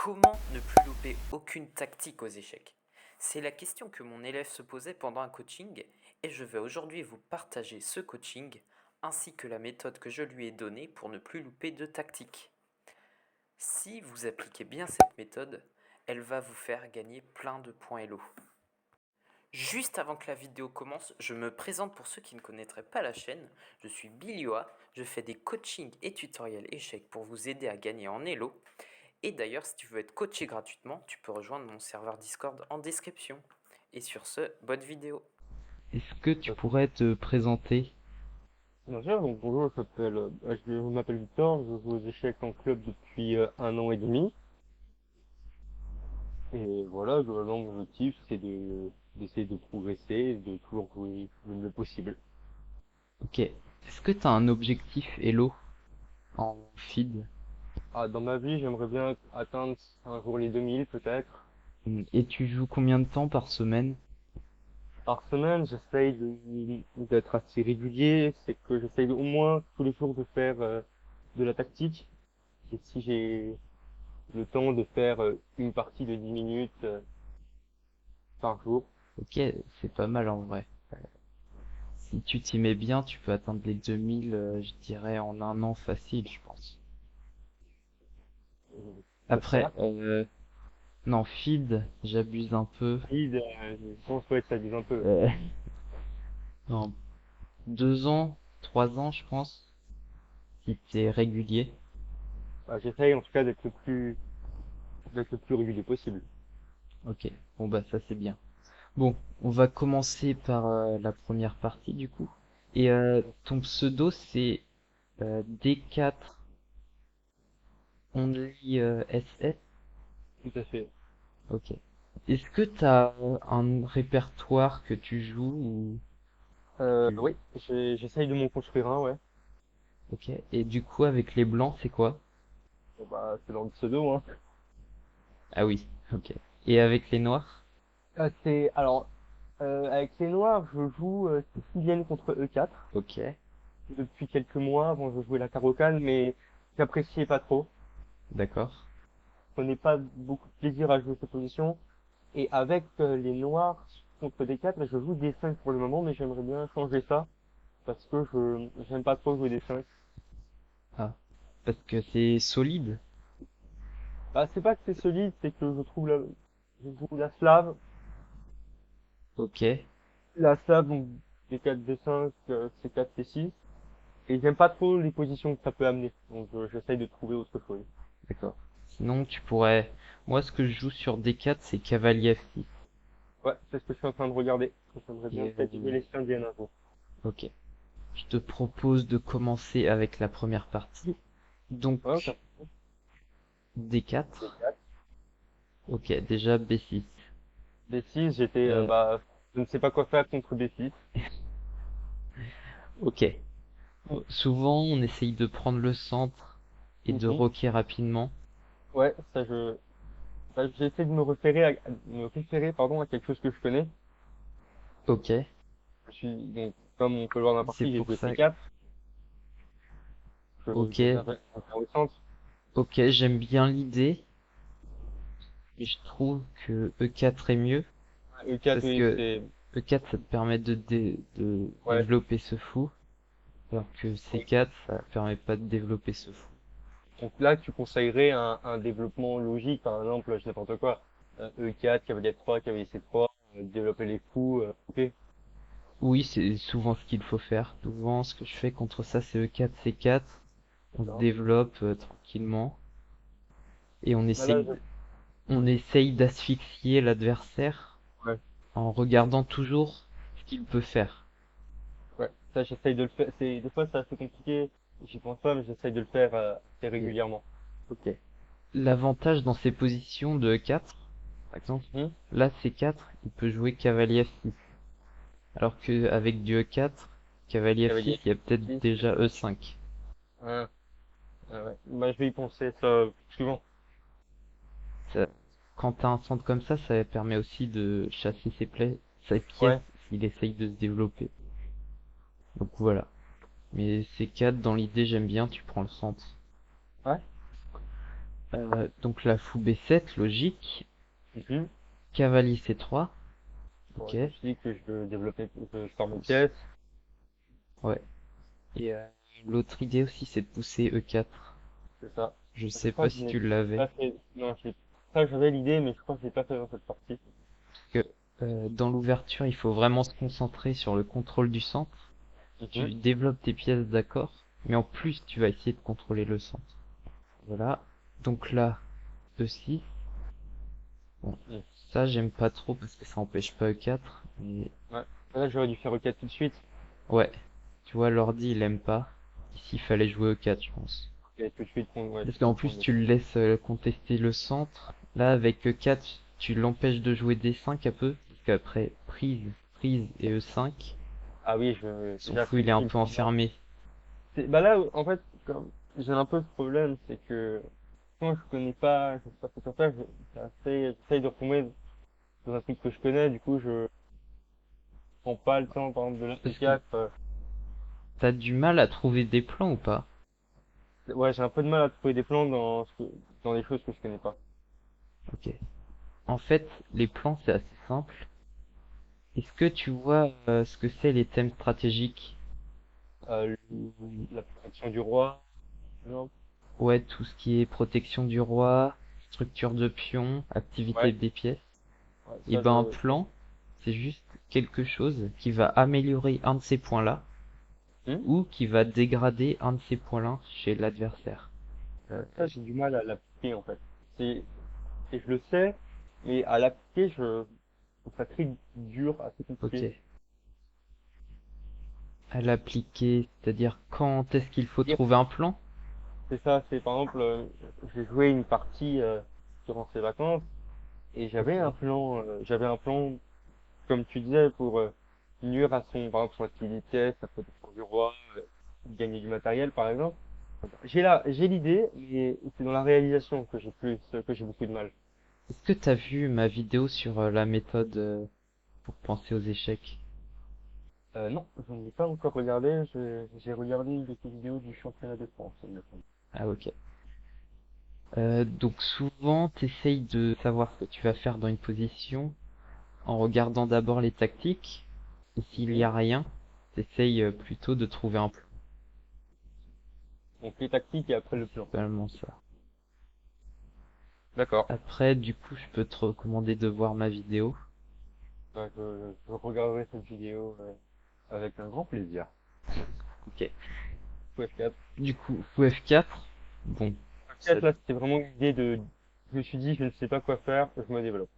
Comment ne plus louper aucune tactique aux échecs? C'est la question que mon élève se posait pendant un coaching et je vais aujourd'hui vous partager ce coaching ainsi que la méthode que je lui ai donnée pour ne plus louper de tactique. Si vous appliquez bien cette méthode, elle va vous faire gagner plein de points Elo. Juste avant que la vidéo commence, je me présente pour ceux qui ne connaîtraient pas la chaîne. Je suis Bilioa, je fais des coachings et tutoriels échecs pour vous aider à gagner en Elo. Et d'ailleurs, si tu veux être coaché gratuitement, tu peux rejoindre mon serveur Discord en description. Et sur ce, bonne vidéo. Est-ce que tu pourrais te présenter? Bien sûr, donc bonjour, je m'appelle Victor, je joue aux échecs en club depuis 1 an et demi. Et voilà, globalement, mon objectif, d'essayer de progresser, de toujours jouer le mieux possible. Ok. Est-ce que tu as un objectif Elo en feed? Ah, dans ma vie, j'aimerais bien atteindre un jour les 2000 peut-être. Et tu joues combien de temps par semaine? Par semaine, d'être assez régulier, c'est que j'essaye au moins tous les jours de faire de la tactique. Et si j'ai le temps de faire une partie de 10 minutes par jour. Ok, c'est pas mal en vrai. Si tu t'y mets bien, tu peux atteindre les 2000, je dirais, en un an facile, je pense. Après, J'espère. non, feed, j'abuse un peu. Je pense ouais, que ça dise un peu. Euh, non, 2 ans, 3 ans, je pense, si t'es régulier. Bah, j'essaye en tout cas d'être le plus régulier possible. Ok, bon bah ça c'est bien. Bon, on va commencer par la première partie du coup. Et ton pseudo c'est D4 Only SS. Tout à fait. Ok. Est-ce que t'as un répertoire que tu joues ou tu... Oui, j'essaye de m'en construire un, ouais. Ok. Et du coup avec les blancs c'est quoi? Bon, bah, c'est dans le pseudo, hein. Ah oui. Ok. Et avec les noirs? Avec les noirs, je joue Sicilienne contre E4. Ok. Depuis quelques mois, avant, je jouais la carocane, mais j'appréciais pas trop. D'accord. Je prenais pas beaucoup de plaisir à jouer cette position. Et avec les noirs contre D4, je joue D5 pour le moment, mais j'aimerais bien changer ça. Parce que j'aime pas trop jouer D5. Ah. Parce que c'est solide. Bah, c'est pas que c'est solide, c'est que je trouve Ok. la slave, donc D4, D5, C4, C6, et j'aime pas trop les positions que ça peut amener, donc j'essaye de trouver autre chose. D'accord. Sinon tu pourrais... Moi ce que je joue sur D4 c'est cavalier F6. Ouais, c'est ce que je suis en train de regarder. J'aimerais bien Et peut-être jouer les indiennes un jour. ok. Je te propose de commencer avec la première partie. Ouais, ok. Donc, D4. D4. Ok, déjà B6. D6, Euh, bah, je ne sais pas quoi faire contre D6. ok. Souvent, on essaye de prendre le centre et de Mhm. roquer rapidement. Ouais, j'essaie de me référer, pardon, à quelque chose que je connais. Ok. Donc, comme on peut le voir dans la C'est partie, j'ai pour joué ça. C4. Ok. Je vais au centre. Ok, j'aime bien l'idée, mais je trouve que E4 est mieux. E4, Parce oui, que E4, ça te permet de ouais. développer ce fou. Alors que C4, ça permet pas de développer ce fou. Donc là, tu conseillerais un développement logique, par exemple, je sais n'importe quoi, E4, cavalier 3, cavalier C3, développer les coups, ok. Oui, c'est souvent ce qu'il faut faire. Souvent, ce que je fais contre ça, c'est E4, C4. On se D'accord. développe tranquillement et Bah là, on essaye d'asphyxier l'adversaire ouais, en regardant toujours ce qu'il peut faire. ouais. Ça, j'essaye de le faire. Des fois, c'est assez compliqué. J'y pense pas, mais j'essaye de le faire assez Et- régulièrement. ok. L'avantage dans ces positions de E4, par exemple, Hmm. là C4, il peut jouer cavalier F6. Alors que avec du E4, cavalier F6, Cavalier il y a peut-être 6. déjà E5. Ah, ah ouais. Bah, je vais y penser, ça, souvent. Ça- Quand t'as un centre comme ça permet aussi de chasser sa pièce Ouais. s'il essaye de se développer. Donc voilà. Mais C4, dans l'idée, j'aime bien, tu prends le centre. Ouais. Donc là, fou B7, logique. Mhm. Cavalier C3. Bon, Ok. je me suis dit que je développais, je sors mes pièces. Ouais. Et l'autre idée aussi, c'est de pousser E4. C'est ça. Je Je sais crois pas que je si n'ai tu l'avais. pas fait, non, ça j'avais l'idée, mais je crois que je l'ai pas fait dans cette partie. Que dans l'ouverture, il faut vraiment se concentrer sur le contrôle du centre. Mhm. Tu développes tes pièces, d'accord, mais en plus, tu vas essayer de contrôler le centre. Voilà. Donc là, E6. Bon, Mhm. ça, j'aime pas trop parce que ça empêche pas E4. Mais Ouais. Là, j'aurais dû faire E4 tout de suite. ouais, tu vois, l'ordi, il aime pas. Ici, il fallait jouer E4, je pense. Et tout de suite, ouais, tout Parce de qu'en suite plus, prendre tu le laisses contester le centre. Là, avec E4, tu l'empêches de jouer D5 un peu. Parce qu'après, prise et E5, Ah oui, son fou, il est un j'apprécie le peu format. enfermé. Bah là, en fait, comme j'ai un peu ce problème, c'est que quand je connais pas, je sais pas ce que faire, j'essaye de retomber dans un truc que je connais, du coup, je prends pas le temps, par exemple, de la Parce que E4. t'as du mal à trouver des plans ou pas? Ouais, j'ai un peu de mal à trouver des plans dans des choses que je connais pas. Ok. En fait, les plans, c'est assez simple. Est-ce que tu vois ce que c'est les thèmes stratégiques? Euh, la protection du roi, non? Ouais, tout ce qui est protection du roi, structure de pion, activité Ouais, des pièces. ouais, Et ben un plan, c'est juste quelque chose qui va améliorer un de ces points-là Hmm. ou qui va dégrader un de ces points-là chez l'adversaire. Ça, j'ai du mal à l'appliquer, en fait. C'est, et je le sais, mais à l'appliquer, je trouve ça très dur, assez Ok. compliqué. À l'appliquer, c'est-à-dire quand est-ce qu'il faut trouver un plan? C'est ça, c'est par exemple, j'ai joué une partie durant ces vacances et Ok. j'avais un plan, comme tu disais, pour nuire à par exemple, son activité, sa protection du roi, gagner du matériel, par exemple. J'ai l'idée, mais c'est dans la réalisation que j'ai beaucoup de mal. Est-ce que t'as vu ma vidéo sur la méthode pour penser aux échecs? Non, je n'ai pas encore regardé. J'ai regardé une de tes vidéos du championnat de France, il me semble. Ah ok. Donc souvent, t'essayes de savoir ce que tu vas faire dans une position en regardant d'abord les tactiques. Et s'il y Mhm. a rien, t'essayes plutôt de trouver un plan. Donc les tactiques et après le plan. Principalement ça. D'accord. Après, du coup, je peux te recommander de voir ma vidéo. Ouais, je regarderai cette vidéo avec un grand plaisir. Ok. F4. Du coup, fou F4. Bon, ça... F4, là, c'était vraiment une idée de, je me suis dit, je ne sais pas quoi faire, je me développe.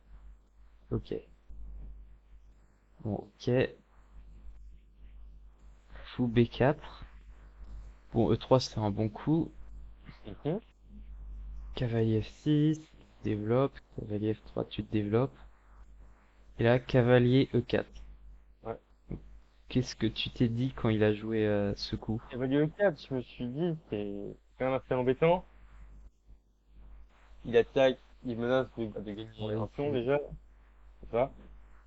Ok. Bon, ok. Fou B4. Bon, E3, c'est un bon coup. Mhm. Cavalier F6. Développe. Cavalier F3, tu te développes. Et là, cavalier E4. Ouais. Qu'est-ce que tu t'es dit quand il a joué ce coup? Cavalier E4, je me suis dit, c'est quand même assez embêtant. Il attaque, il menace de gagner Ouais, un pion déjà, c'est ça.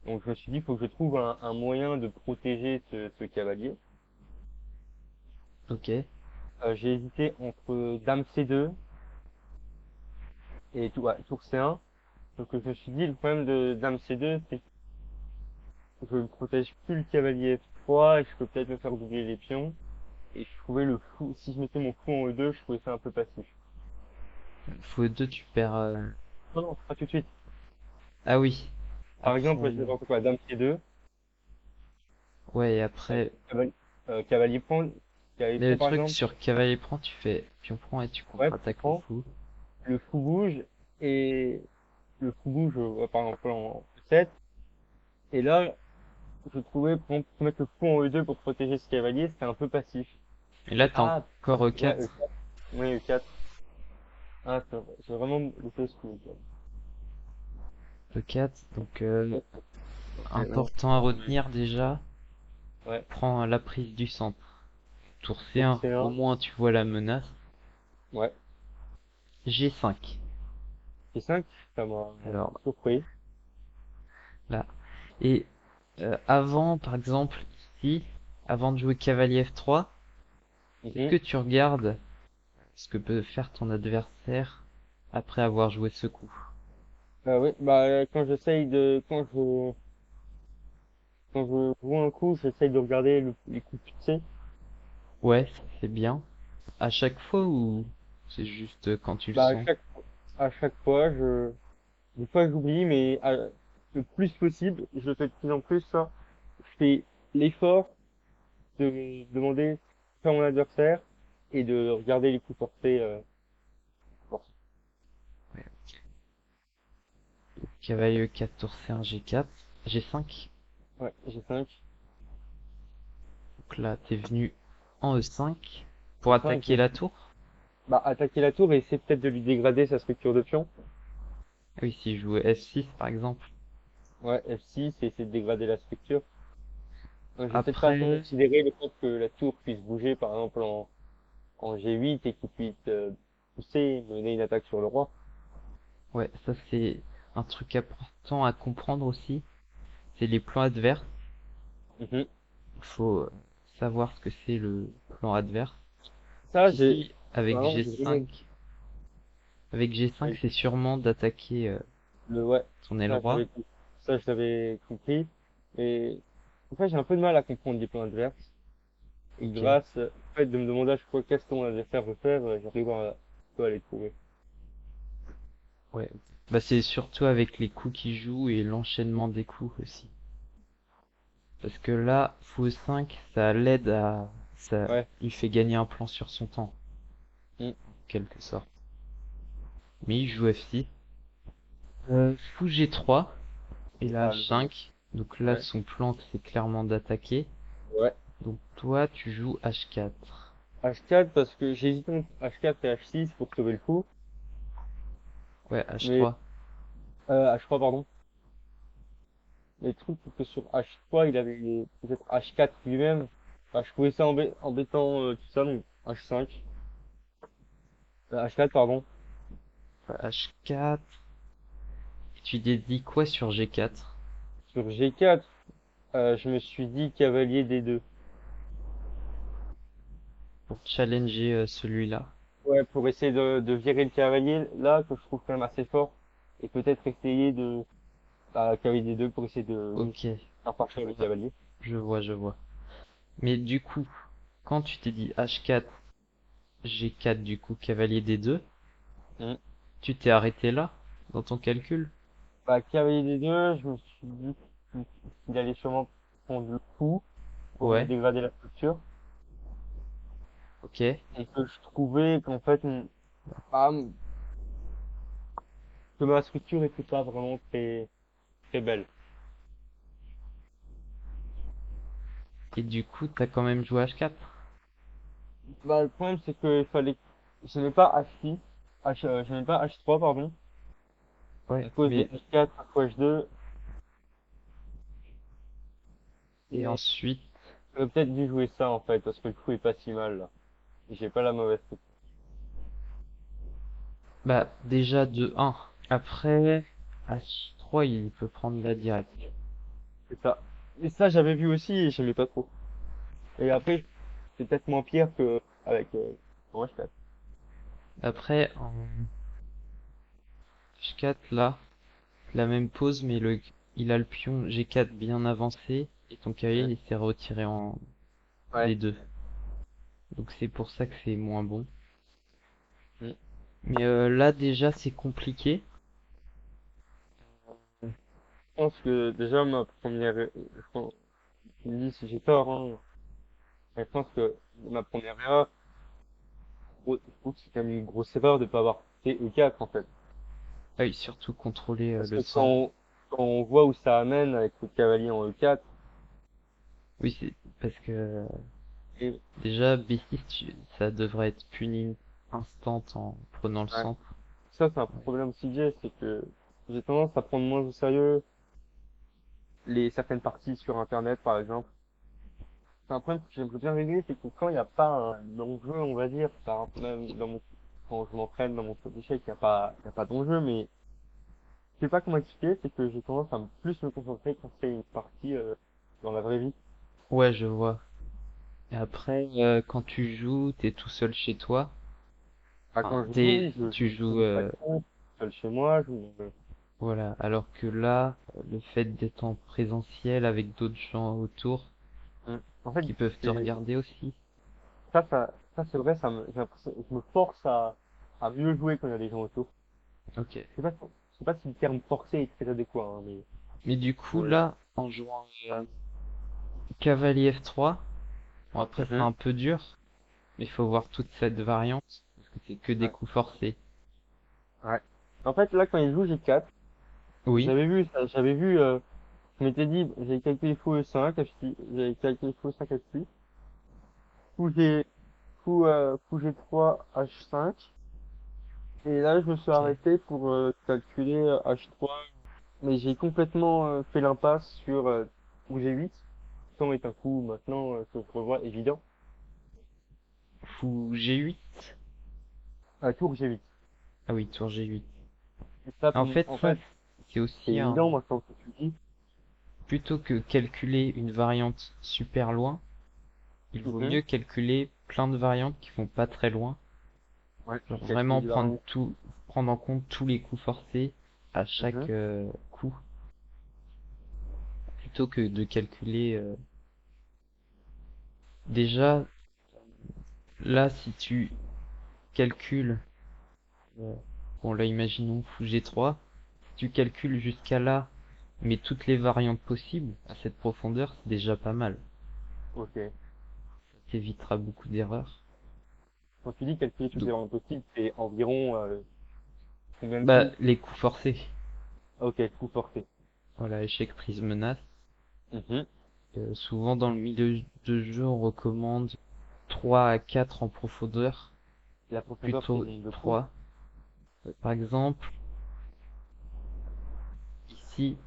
Donc je me suis dit, il faut que je trouve un moyen de protéger ce cavalier. ok. J'ai hésité entre Dame C2 et ouais, Tour C1. Donc je me suis dit, le problème de Dame C2, c'est que je ne protège plus le cavalier F3 et je peux peut-être me faire doubler les pions. Et je trouvais le fou, si je mettais mon fou en E2, je trouvais ça un peu passif. Fou E2, tu perds... Non, non, pas tout de suite. Ah oui. Par Après... exemple, je vais voir quoi, Dame C2, Ouais, et euh, après... cavalier, cavalier prend, cavalier Mais le prend par truc exemple. sur cavalier prend, tu fais pion prend et tu Ouais, contre-attaques le prend, fou. le fou bouge, et le fou bouge, par exemple, en 7. Et là, je trouvais, pour mettre le fou en E2 pour protéger ce cavalier, c'était un peu passif. Et là, t'as Ah, encore ouais, E4. E4. Oui, E4. Ah, c'est vraiment loupé ce coup. E4, donc Mais non. important à retenir déjà. Ouais. Prends la prise du centre. Tour Tour C1, au C1. moins tu vois la menace. Ouais. G5. G5, ça m'a Alors surpris. là. Et avant, par exemple, ici, avant de jouer cavalier F3, est-ce Mhm. que tu regardes ce que peut faire ton adversaire après avoir joué ce coup. Oui, bah, quand je joue un coup, j'essaye de regarder les coups fixés. Ouais, c'est bien. À chaque fois ou c'est juste quand tu le Bah, sens? à chaque fois, des fois j'oublie, mais le plus possible, je le fais de plus en plus, ça. Je fais l'effort de me demander faire mon adversaire et de regarder les coups portés, bon. Ouais. Cavalier E4, tour C1, G4, G5. Ouais, j'ai 5. Donc là, t'es venu en E5 pour J'ai 5, attaquer la tour. bah, attaquer la tour et essayer peut-être de lui dégrader sa structure de pion. Ah oui, si je jouais F6 par exemple. Ouais, F6 et essayer de dégrader la structure. Donc, j'ai peut-être pas assez Après, considéré le fait que la tour puisse bouger, par exemple, en G8 et qu'il puisse pousser, mener une attaque sur le roi. ouais, ça c'est un truc important à comprendre aussi. C'est les plans adverses. Mhm. Il faut savoir ce que c'est le plan adverse. Ça, Ici, avec vraiment, j'ai jamais, G5, avec G5, ouais, c'est sûrement d'attaquer ouais, ton aile ça, roi. je l'avais compris. Et, en fait, j'ai un peu de mal à comprendre les plans adverses. Et Ok. grâce, au fait de me demander à chaque fois qu'est-ce que mon adversaire veut faire, j'arrive à les trouver. Ouais. Bah c'est surtout avec les coups qu'il joue et l'enchaînement des coups aussi. Parce que là, fou 5, ça l'aide à... ça Ouais. lui fait gagner un plan sur son temps, Mm. en quelque sorte. Mais il joue F6. Fou G3 et là Ah, H5. Donc là, ouais. son plan, c'est clairement d'attaquer. Ouais. Donc toi, tu joues H4. H4 parce que j'hésite entre H4 et H6 pour sauver le coup. Ouais, Mais, H3. H3, pardon. Mais le truc, c'est que sur H3, il avait peut-être H4 lui-même. Enfin, je trouvais ça embêtant, tout ça, donc H5. H4, pardon. Ouais, H4. Et tu dédies quoi sur G4? Sur G4, je me suis dit cavalier D2. Pour challenger celui-là. Ouais, pour essayer de virer le cavalier, là, que je trouve quand même assez fort. Et peut-être essayer cavalier D2 pour essayer de Ok, faire partir le ouais, cavalier. je vois, je vois. Mais du coup, quand tu t'es dit H4, G4, du coup, cavalier D2, Mm. tu t'es arrêté là, dans ton calcul? Bah, cavalier D2, je me suis dit qu'il allait sûrement prendre le coup pour me Ouais, dégrader la structure. ok. Et que je trouvais qu'en fait, ah, que ma structure était pas vraiment très belle. Et du coup, t'as quand même joué H4? Bah, le problème, c'est que je n'ai pas H6, je n'ai pas H3, pardon, Ouais, à cause de mais... H4, H2. Et Mais ensuite, j'aurais peut-être dû jouer ça, en fait, parce que le coup est pas si mal, là. Et j'ai pas la mauvaise structure. bah, déjà de 1. Après, H3, il peut prendre la directe. C'est ça. Et ça, j'avais vu aussi et j'aimais pas trop. Et après, c'est peut-être moins pire que avec en H4. Après, en H4, là, la même pose, mais il a le pion G4 bien avancé, et ton cavalier, Mm. il s'est retiré en Ouais. D2. Donc c'est pour ça que c'est moins bon. Mm. Mais là, déjà, c'est compliqué. Je pense que déjà, je pense, tu me dis si j'ai tort, hein, mais je pense que ma première erreur, je trouve que c'est quand même une grosse erreur de pas avoir fait E4, en fait. Ah oui, surtout contrôler Parce le que centre. quand on voit où ça amène avec le cavalier en E4, Oui, c'est parce que et, déjà, B6, ça devrait être puni instant en prenant le ouais. centre. Ça, c'est un Ouais. problème aussi que c'est que j'ai tendance à prendre moins au sérieux certaines parties sur Internet, par exemple. C'est un problème que j'aimerais bien régler, c'est que quand il n'y a pas un enjeu, on va dire, par exemple, même quand je m'entraîne dans mon club d'échecs, il y a pas d'enjeu, mais je sais pas comment expliquer, c'est que j'ai tendance à plus me concentrer quand c'est une partie, dans la vraie vie. Ouais, je vois. Et après, quand tu joues, t'es tout seul chez toi. Ah, Enfin, quand je joue, oui, tu je joues, joue pas de fond, seul chez moi, voilà. Alors que là, le fait d'être en présentiel avec d'autres gens autour En fait, qui peuvent te c'est, regarder aussi. ça c'est vrai, j'ai l'impression, je me force à mieux jouer quand il y a des gens autour. Ok. Je sais pas si le terme forcer est très adéquat, hein, mais, Mais du coup, ouais. là, en jouant cavalier F3, bon après c'est Mhm. un peu dur, mais il faut voir toute cette variante, parce que c'est que des Ouais. coups forcés. Ouais. En fait, là, quand il joue G4, Oui, j'avais vu, je m'étais dit, j'ai calculé fou E5, F6, j'ai calculé fou E5, F6, fou G, fou G3, H5, et là, je me suis ok. arrêté pour calculer H3, mais j'ai complètement fait l'impasse sur fou G8, temps est un coup maintenant que je revois évident, Fou G8. tour G8. Ah oui, tour G8. Et ça, En fait, en ça, fait, c'est c'est aussi un... évident, moi, quand tu dis. Plutôt que calculer une variante super loin, il vaut Mhm. mieux calculer plein de variantes qui vont pas très loin. Ouais, Genre je calcule vraiment évidemment. prendre en compte tous les coups forcés à chaque Mhm. coup, plutôt que de calculer. Déjà, là, si tu calcules, euh, bon là, imaginons fou G3, si tu calcules jusqu'à là, mais toutes les variantes possibles à cette profondeur, c'est déjà pas mal. Ok. Ça t'évitera beaucoup d'erreurs. Quand tu dis calculer toutes Donc, les variantes possibles, c'est environ combien de bah, coups? les coups forcés. Ok, coup porté. Voilà, échec, prise, menace. Mhm. Souvent dans le milieu de jeu, on recommande 3 à 4 en profondeur, La profondeur, c'est le plutôt nombre de coups. 3. Par exemple, ici,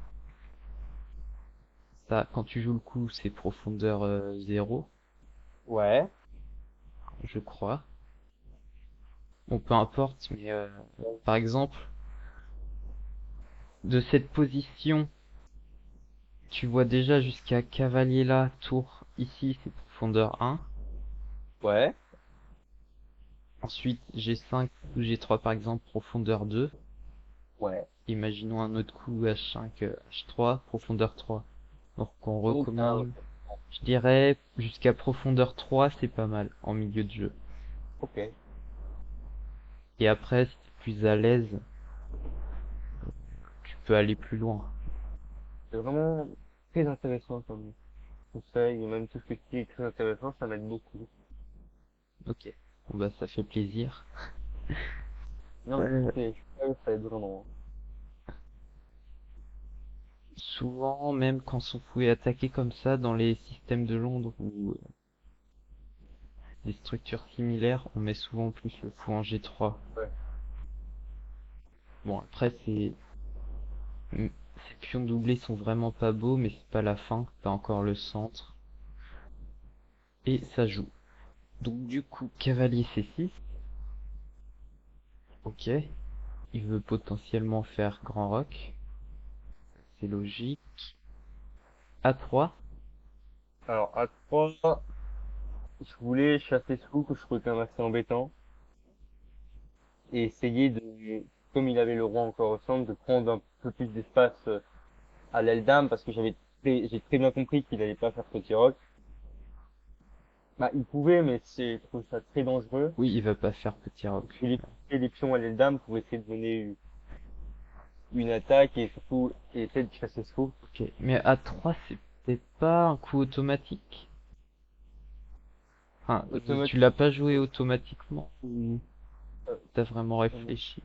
ça, quand tu joues le coup, c'est profondeur 0, Ouais. je crois. Bon, peu importe, mais par exemple, de cette position, tu vois déjà jusqu'à cavalier là, tour, ici, c'est profondeur 1. Ouais. Ensuite, G5 ou G3 par exemple, profondeur 2. Ouais. Imaginons un autre coup H5, H3, profondeur 3. Donc on Donc, ah, recommande, je dirais, jusqu'à profondeur 3, c'est pas mal en milieu de jeu. ok. Et après, si t'es plus à l'aise, tu peux aller plus loin. C'est vraiment très intéressant comme conseil, et même tout ce que tu dis est très intéressant, ça m'aide beaucoup. Ok. Bon bah ça fait plaisir. Non, mais Euh, ça aide vraiment. Souvent, même quand on pouvait attaquer comme ça dans les systèmes de Londres ou des structures similaires, on met souvent plus le fou en G3. Ouais. Bon après ces pions doublés sont vraiment pas beaux, mais c'est pas la fin, t'as encore le centre. Et ça joue. Donc du coup, cavalier C6, ok. Il veut potentiellement faire grand roc, c'est logique. A3, Alors, à 3, je voulais chasser ce coup que je trouvais quand même assez embêtant et essayer de, comme il avait le roi encore au centre, de prendre un peu plus d'espace à l'aile dame parce que j'ai très bien compris qu'il allait pas faire petit roc. Bah, il pouvait, mais je trouve ça très dangereux. oui, il va pas faire petit roc. Je voulais couper les pions à l'aile dame pour essayer de mener une attaque et surtout essayer de chasser ce coup. Ok, mais A3, c'est peut-être pas un coup automatique. Enfin, tu l'as Automatique, pas joué automatiquement ou euh, t'as vraiment je réfléchi?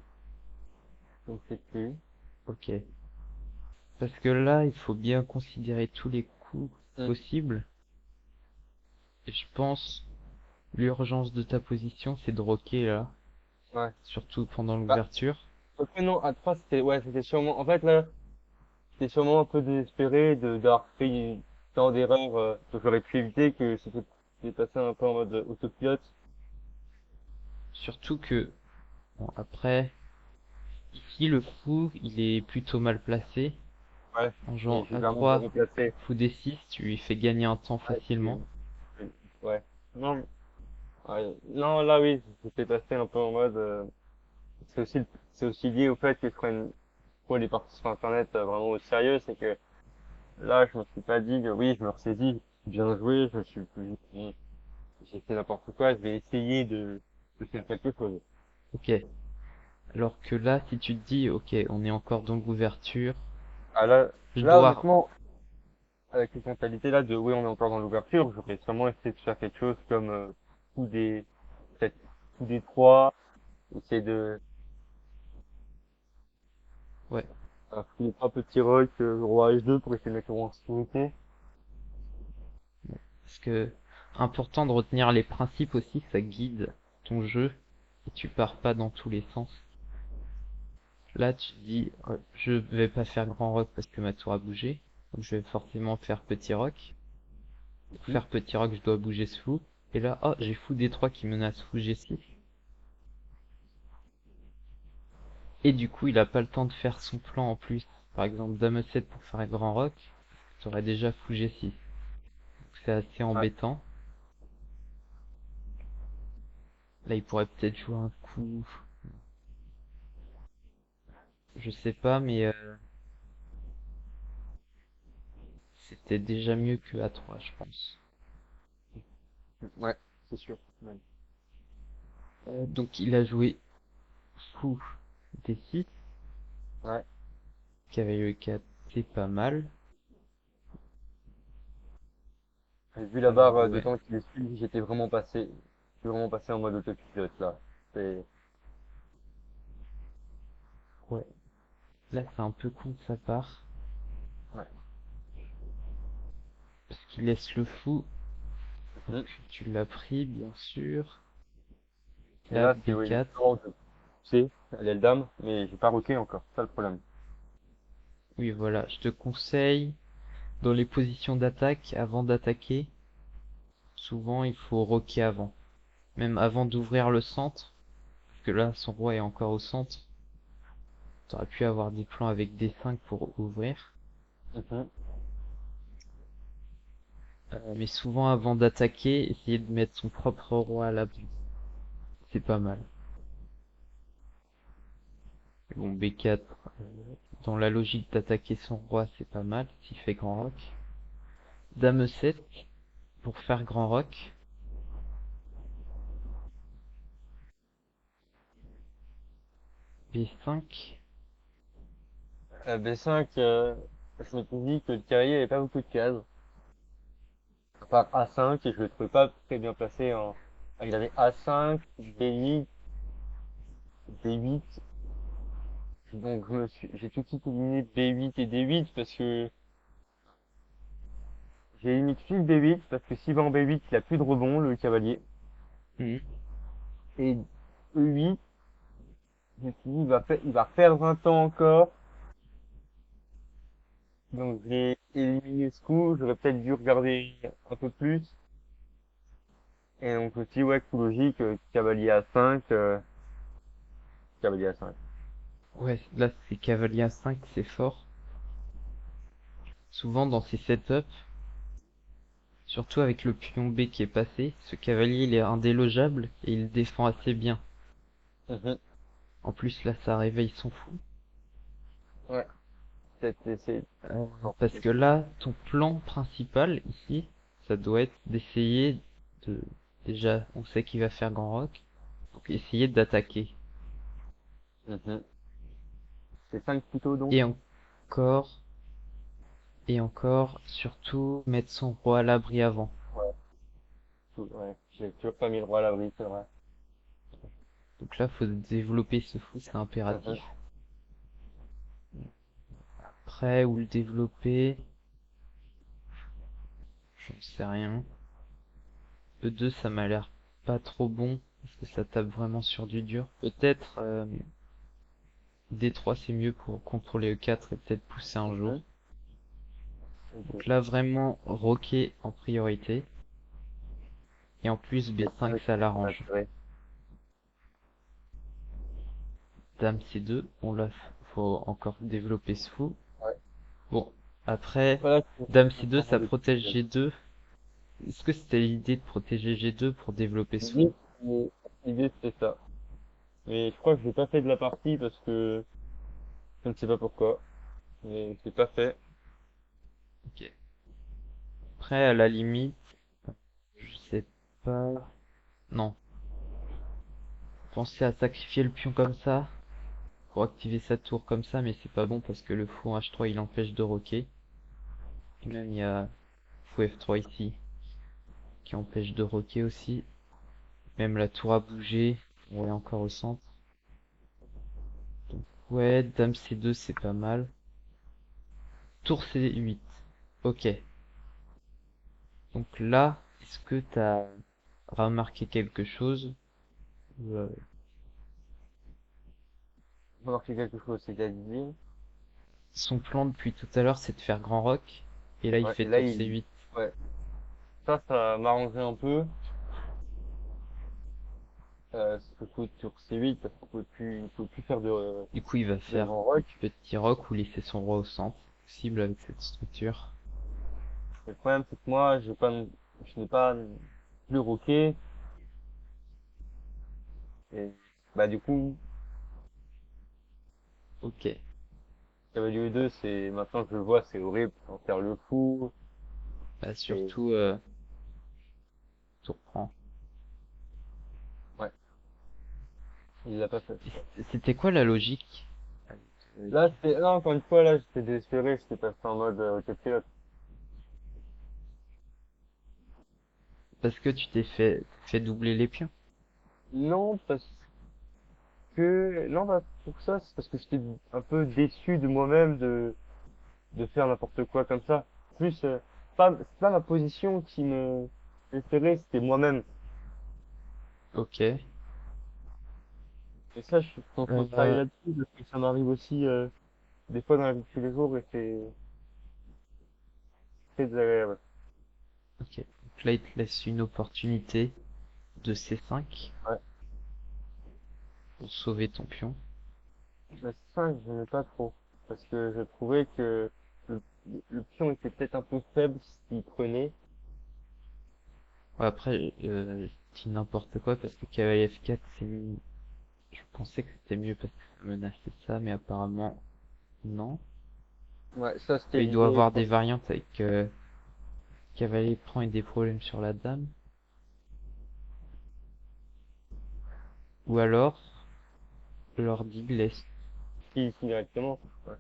ne sais plus. Ok. Parce que là, il faut bien considérer tous les coups Hmm. possibles. Et je pense, l'urgence de ta position, c'est de roquer là. Ouais. Surtout pendant Bah, l'ouverture. après, non, à 3, c'était sûrement, en fait, là, c'était sûrement un peu désespéré d'avoir fait tant d'erreurs, que j'aurais pu éviter que c'était passé un peu en mode autopilote. Surtout que, bon, après, ici, le fou, il est plutôt mal placé. Ouais. En Et jouant j'ai vraiment bien A3, remplacé. fou D6, tu lui fais gagner un temps Ouais, facilement. ouais. Non, Ouais. Non, là, oui, j'étais passé un peu en mode, c'est aussi lié au fait que je prenne trop les parties sur Internet vraiment au sérieux, c'est que là, je me suis pas dit que oui, je me ressaisis, bien joué, j'ai fait n'importe quoi, je vais essayer de faire quelque chose. Ok. Alors que là, si tu te dis, ok, on est encore dans l'ouverture, Ah là, je là, dois... honnêtement, avec cette mentalité-là de oui, on est encore dans l'ouverture, j'aurais sûrement essayé de faire quelque chose comme coup des, peut-être coup des trois, essayer de Ouais. coup des trois petits rocs, roi H2 pour essayer de mettre le roi en sécurité. Parce que important de retenir les principes aussi, ça guide ton jeu et tu pars pas dans tous les sens. Là, tu te dis, je vais pas faire grand rock parce que ma tour a bougé, donc je vais forcément faire petit rock. Pour Mhm. faire petit rock, je dois bouger ce fou. Et là, oh, j'ai fou D3 qui menace fou G6. Et du coup, il a pas le temps de faire son plan en plus. Par exemple, Dame 7 pour faire un grand rock, t'aurais déjà fou G6. Donc c'est assez Ouais. embêtant. Là, il pourrait peut-être jouer un coup, je sais pas, mais c'était déjà mieux que A3, je pense. Ouais, c'est sûr. Ouais. Donc il a joué fou D6, Ouais. cavalier E4, c'est pas mal. J'ai vu la barre de Ouais, temps qui est suivi, j'étais vraiment passé en mode autopilote là. C'est, ouais. Là, c'est un peu con de sa part, ouais. parce qu'il laisse le fou. Donc Mhm. tu l'as pris, bien sûr. Et Là, là, c'est oui, B4. justement de pousser, elle est le dame, mais j'ai pas rocké encore, c'est ça le problème. Oui, voilà, je te conseille, dans les positions d'attaque, avant d'attaquer, souvent il faut roquer avant. Même avant d'ouvrir le centre, parce que là, son roi est encore au centre. T'aurais pu avoir des plans avec D5 pour ouvrir. Mhm. Mais souvent, avant d'attaquer, essayer de mettre son propre roi à l'abri. C'est pas mal. Et bon, B4, dans la logique d'attaquer son roi, c'est pas mal, s'il fait grand roc. Dame 7, pour faire grand roc. B5. B5, je me suis dit que le cavalier avait pas beaucoup de cases. À part A5, et je le trouvais pas très bien placé en, ah, il avait A5, B8, D8. Donc j'ai tout de suite éliminé B8 et D8 parce que j'ai limite fil B8 parce que s'il va en B8, il a plus de rebond, le cavalier. Mhm. Et E8, je me suis dit, il va refaire 20 ans encore. Donc j'ai éliminé ce coup, j'aurais peut-être dû regarder un peu plus. Et donc aussi, ouais, coup logique, cavalier A5, cavalier A5. Ouais, là, c'est cavalier A5, c'est fort. Souvent, dans ces setups, surtout avec le pion B qui est passé, ce cavalier, il est indélogeable et il défend assez bien. Mhm. En plus, là, ça réveille son fou. Ouais, c'est, Parce que là, ton plan principal ici, ça doit être d'essayer de... Déjà, on sait qu'il va faire grand rock, donc essayer d'attaquer. mhm. C'est 5 couteaux donc. Et encore, et encore, surtout, mettre son roi à l'abri avant. Ouais, ouais. J'ai toujours pas mis le roi à l'abri, c'est vrai. Donc là, faut développer ce fou, c'est impératif. Mhm. Après, où le développer, j'en sais rien. E2, ça m'a l'air pas trop bon, parce que ça tape vraiment sur du dur. Peut-être D3 c'est mieux pour contrôler E4 et peut-être pousser un jour. Mhm. Ok. Donc là, vraiment, roquer en priorité. Et en plus, B5, Avec ça son l'arrange. intérêt. Dame C2, bon là, faut encore développer ce fou. Ouais. Bon, après, Voilà, Dame c'est C2, vraiment ça des protège petits G2. est-ce que c'était l'idée de protéger G2 pour développer ce L'idée, fond? l'idée, c'était ça. Mais je crois que je l'ai pas fait de la partie parce que je ne sais pas pourquoi. Mais c'est pas fait. Ok. Après, à la limite, je sais pas. Non. Penser à sacrifier le pion comme ça pour activer sa tour comme ça, mais c'est pas bon parce que le fou H3 il empêche de roquer. Et même il y a fou F3 ici qui empêche de roquer aussi. Même la tour a bougé. On est encore au centre. Donc ouais, dame C2 c'est pas mal. Tour C8. Ok. Donc là, est-ce que t'as remarqué quelque chose? Euh, J'ai remarqué quelque chose, c'est-à-dire, Son plan depuis tout à l'heure c'est de faire grand rock. Et là il ouais, fait et là, tour C8. ouais, ça m'arrangeait un peu, ce coup sur C8, parce il pouvait plus faire Du coup il va de faire grand rock. petit rock ou laisser son roi au centre. Possible avec cette structure. Le problème, c'est que moi, je n'ai pas plus rocké, et, bah, du coup, Ok. cavalier E2, maintenant que je le vois, c'est horrible, en faire le fou, Bah et, surtout tour prend. ouais, il l'a pas fait. C'était quoi la logique? Là, encore une fois, là, j'étais désespéré, j'étais passé en mode, autopilote. Parce que tu t'es fait doubler les pions. Non, non, bah, pour ça, c'est parce que j'étais un peu déçu de moi-même de faire n'importe quoi comme ça. Plus, c'est pas ma position qui me préférait, c'était moi-même. Ok. Et ça, faut travailler Euh, là-dessus, parce que ça m'arrive aussi, des fois dans la vie de tous les jours, et c'est très désagréable. ok. Donc là il te laisse une opportunité de C5 Ouais. pour sauver ton pion. Mais ça, je n'aimais pas trop. Parce que je trouvais que le, le pion était peut-être un peu faible s'il prenait. Ouais, après, je dis n'importe quoi parce que cavalier F4 je pensais que c'était mieux parce que ça menaçait ça, mais apparemment non. Ouais, ça, c'était Il doit l'idée. avoir des variantes avec cavalier prend et des problèmes sur la dame. Ou alors, Lord Ici, directement. Ouais.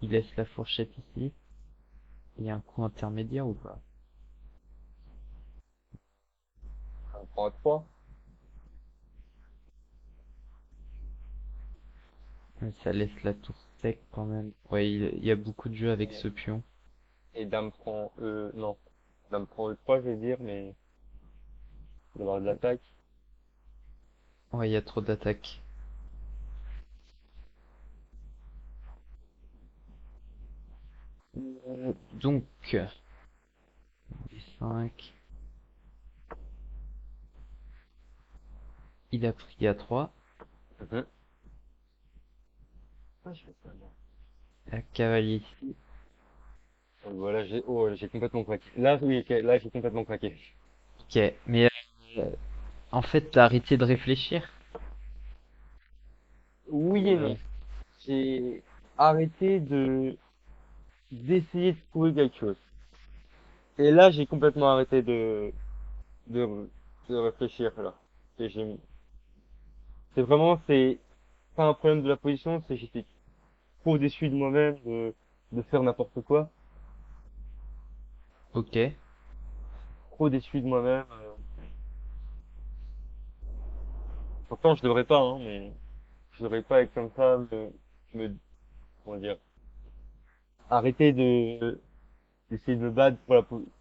il laisse la fourchette ici. Il y a un coup intermédiaire ou pas? On prend à 3. Mais ça laisse la tour sec quand même. Ouais, il y a beaucoup de jeux avec ce pion. Et dame prend non. Dame prend E3, je vais dire, mais il va y avoir de l'attaque. Ouais, il y a trop d'attaques. Donc, D5. Il a pris A3. Mhm. Ah, je fais ça, moi. Cavalier ici. Voilà, j'ai complètement craqué. Là, oui, ok, là, j'ai complètement craqué. Ok, mais en fait, t'as arrêté de réfléchir. Oui et non. J'ai arrêté d'essayer de trouver quelque chose. Et là, j'ai complètement arrêté de, de réfléchir, là. Et c'est pas un problème de la position, c'est j'étais trop déçu de moi-même de faire n'importe quoi. Ok. Trop déçu de moi-même. Pourtant, je devrais pas, hein, mais je devrais pas être comme ça, comment dire, arrêter d'essayer de me battre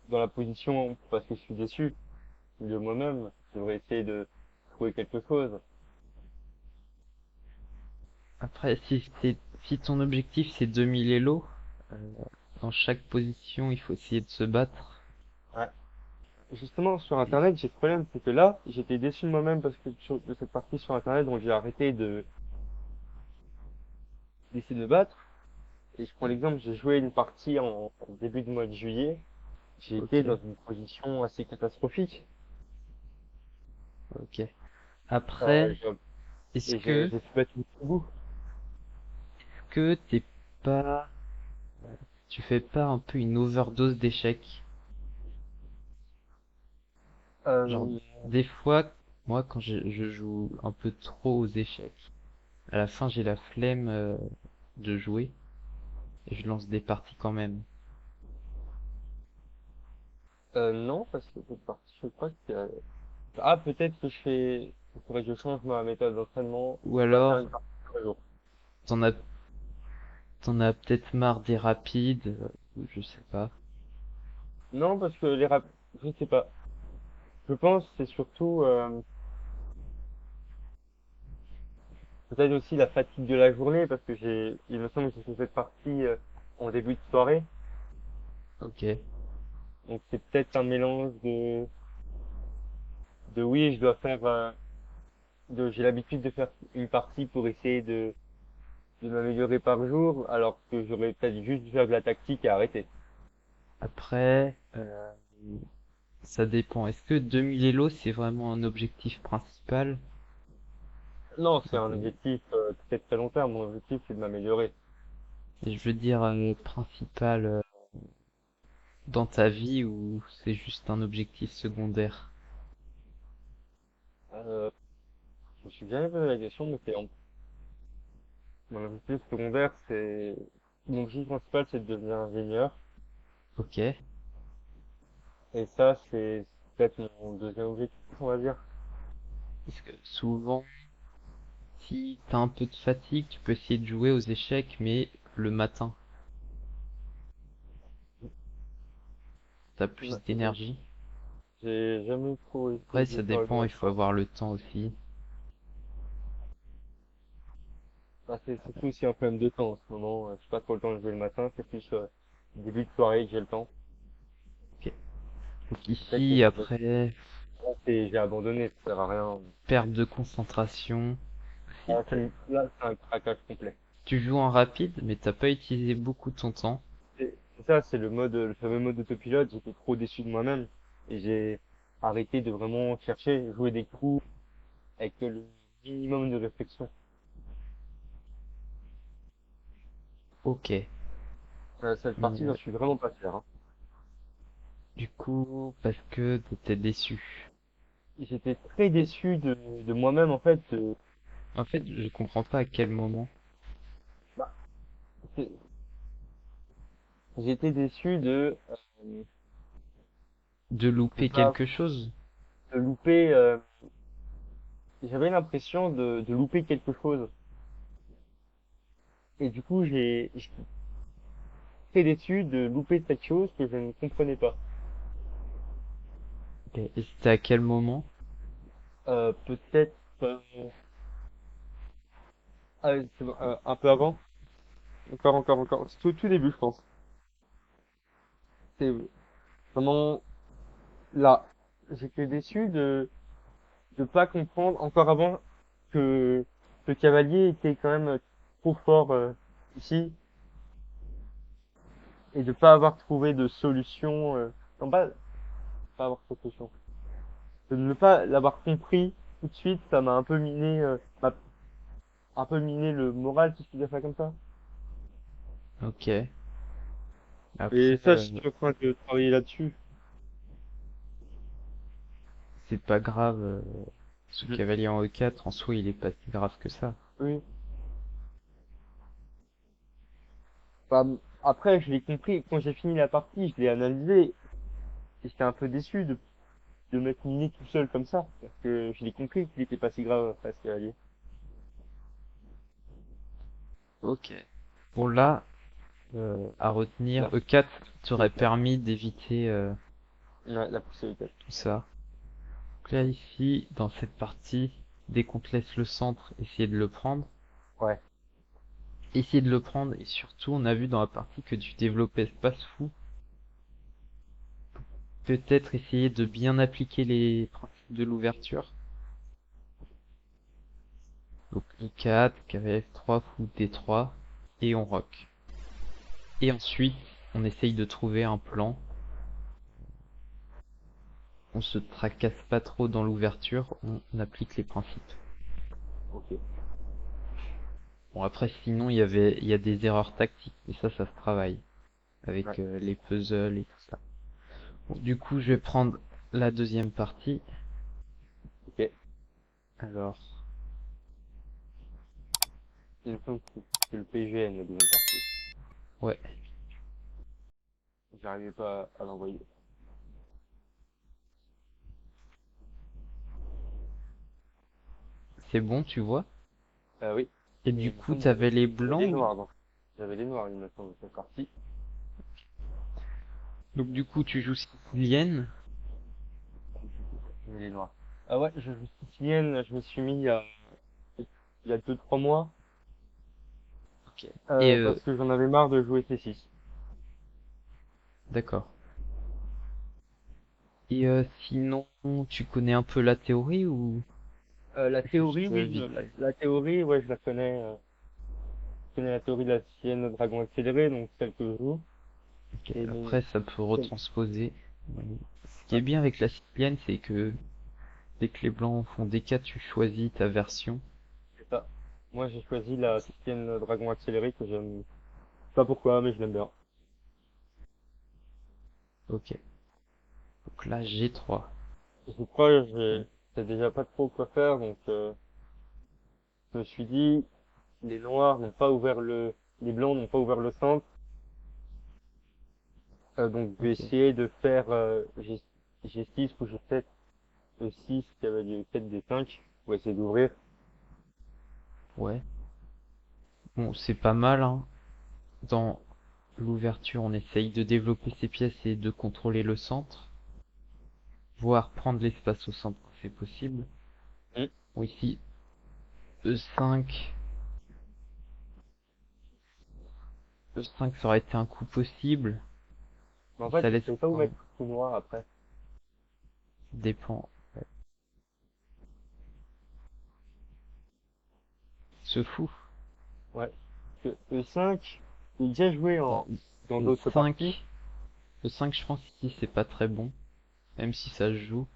dans la position parce que je suis déçu de moi-même. Je devrais essayer de trouver quelque chose. Après, si ton objectif c'est 2000 Elo, euh, dans chaque position, il faut essayer de se battre. Ouais. Justement, sur Internet, j'ai le problème, c'est que là, j'étais déçu de moi-même parce que de cette partie sur Internet, donc j'ai arrêté d'essayer de me battre. Et je prends l'exemple, j'ai joué une partie en début du mois de juillet. J'ai Ok, été dans une position assez catastrophique. ok. Après, J'ai- est-ce et que, j'ai pu battre jusqu'au bout. t'es pas, tu fais pas un peu une overdose d'échecs? Genre, Euh, des fois, moi, quand je joue un peu trop aux échecs, à la fin, j'ai la flemme, de jouer, et je lance des parties quand même. non, parce que cette partie, je crois que ah, peut-être que il faudrait que je change ma méthode d'entraînement. Ou Pas faire alors, une partie par jour. t'en as, t'en as peut-être marre des rapides, je sais pas. Non, parce que je sais pas. Je pense que c'est surtout, peut-être aussi la fatigue de la journée, parce que il me semble que j'ai fait cette partie, en début de soirée. Ok. Donc c'est peut-être un mélange de oui, je dois faire, j'ai l'habitude de faire une partie pour essayer de m'améliorer par jour, alors que j'aurais peut-être juste dû faire de la tactique et arrêter. Après, ça dépend. Est-ce que 2000 Elo, c'est vraiment un objectif principal? Non, c'est un Euh, objectif, très très long terme. Mon objectif, c'est de m'améliorer. je veux dire, principal dans ta vie ou c'est juste un objectif secondaire? Euh, je me suis jamais posé la question, mais mon objectif secondaire, mon objectif principal, c'est de devenir ingénieur. Ok. Et ça, c'est peut-être mon deuxième objectif, on va dire. Parce que souvent, si t'as un peu de fatigue, tu peux essayer de jouer aux échecs, mais le matin, t'as Ouais, plus d'énergie. j'ai jamais trop Après, essayé de ça le faire le dépend, il faut matin. avoir le temps aussi. Ah, c'est surtout aussi un problème de temps en ce moment. J'ai pas trop le temps de jouer le matin, c'est plus début de soirée que j'ai le temps. Ok. Donc C'est ça qui me ici, fait après, et j'ai abandonné, ça sert à rien. perte de concentration. Si Ah, là, c'est un craquage complet. tu joues en rapide, mais t'as pas utilisé beaucoup de ton temps. C'est ça, c'est le fameux mode autopilote. J'étais trop déçu de moi-même et j'ai arrêté de vraiment chercher, jouer des coups avec le minimum de réflexion. Ok. Cette partie, Mais j'en suis vraiment pas fier, hein. du coup, parce que t'étais déçu. Et j'étais très déçu de moi-même, en fait. En fait, je comprends pas à quel moment. Bah, c'est- J'étais déçu De de louper pas quelque chose. de louper. J'avais l'impression de louper quelque chose. Et du coup, j'étais très déçu de louper cette chose que je ne comprenais pas. Ok. Et c'était à quel moment? Peut-être c'est bon, un peu avant. Encore. C'est tout début, je pense. C'est vraiment là. J'étais déçu de pas comprendre encore avant que le cavalier était quand même trop fort ici et de pas avoir trouvé de solution. Non, pas avoir trouvé de solution. De ne pas l'avoir compris tout de suite, ça m'a un peu m'a un peu miné le moral, si je peux dire ça comme ça. Ok. Et Après, ça, je suis en train de travailler là-dessus. c'est pas grave. Ce Mhm. cavalier en E4, en soi, il est pas si grave que ça. Oui. Bah, après, je l'ai compris. Quand j'ai fini la partie, je l'ai analysé. Et j'étais un peu déçu de m'être miné tout seul comme ça. Parce que je l'ai compris qu'il était pas si grave après ce cavalier. Ok. Bon là, à retenir, La, E4 t'aurait c'est- permis d'éviter la poussée de tête. tout ça. Donc là ici, dans cette partie, dès qu'on te laisse le centre, essayer de le prendre. Ouais. Essayer de le prendre et surtout on a vu dans la partie que tu développais Space Fou. Peut-être essayer de bien appliquer les principes de l'ouverture. Donc I4, KF3, Fou D3 et on rock. Et ensuite on essaye de trouver un plan on se tracasse pas trop dans l'ouverture, on applique les principes. Ok. Bon, après, sinon, il y a des erreurs tactiques, et ça se travaille avec Ouais. les puzzles et tout ça. Bon, du coup, je vais prendre la deuxième partie. Ok. Alors, Il me semble que c'est le PGN, la deuxième partie. ouais, J'arrivais pas à l'envoyer. c'est bon, tu vois. Oui. Et Et du il me coup, semble que t'avais les j'avais les blancs. noirs, donc. J'avais les noirs, il me semble, cette partie. Donc, du coup, tu joues Sicilienne. J'avais les noirs. Ah ouais, je joue sicilienne, je me suis mis il y a 2-3 mois, Ok. Et, parce que j'en avais marre de jouer C6. d'accord. Et sinon, tu connais un peu la théorie ou La théorie, juste oui, vite fait? la théorie, ouais, je la connais. Je connais la théorie de la sicilienne, le dragon accéléré, donc celle que je joue. Ok, Et mais, après, ça peut retransposer. Ce qui est ouais, bien avec la Sicilienne, c'est que dès que les blancs font des 4, tu choisis ta version. c'est ça. Moi, j'ai choisi la sicilienne dragon accéléré que j'aime. Je sais pas pourquoi, mais je l'aime bien. Ok. Donc là, G3. Je crois que je sais déjà pas trop quoi faire, donc je me suis dit, les noirs n'ont pas ouvert les blancs n'ont pas ouvert le centre, donc je vais Ok. essayer de faire G6 ou G7, E6, cavalier E4, D5, pour essayer d'ouvrir. Ouais. Bon, c'est pas mal, hein. Dans l'ouverture, on essaye de développer ses pièces et de contrôler le centre, voire prendre l'espace au centre quand c'est possible. Hmm. Bon, ici, E5. E5, ça aurait été un coup possible. Mais en Et fait, ça je laisse sais pas où quand mettre tout noir après. dépend. Ouais. Ce fou. Ouais. Parce que E5, j'ai déjà joué Bon, dans d'autres parties. E5. E5, je pense ici, c'est pas très bon. Même si ça se joue.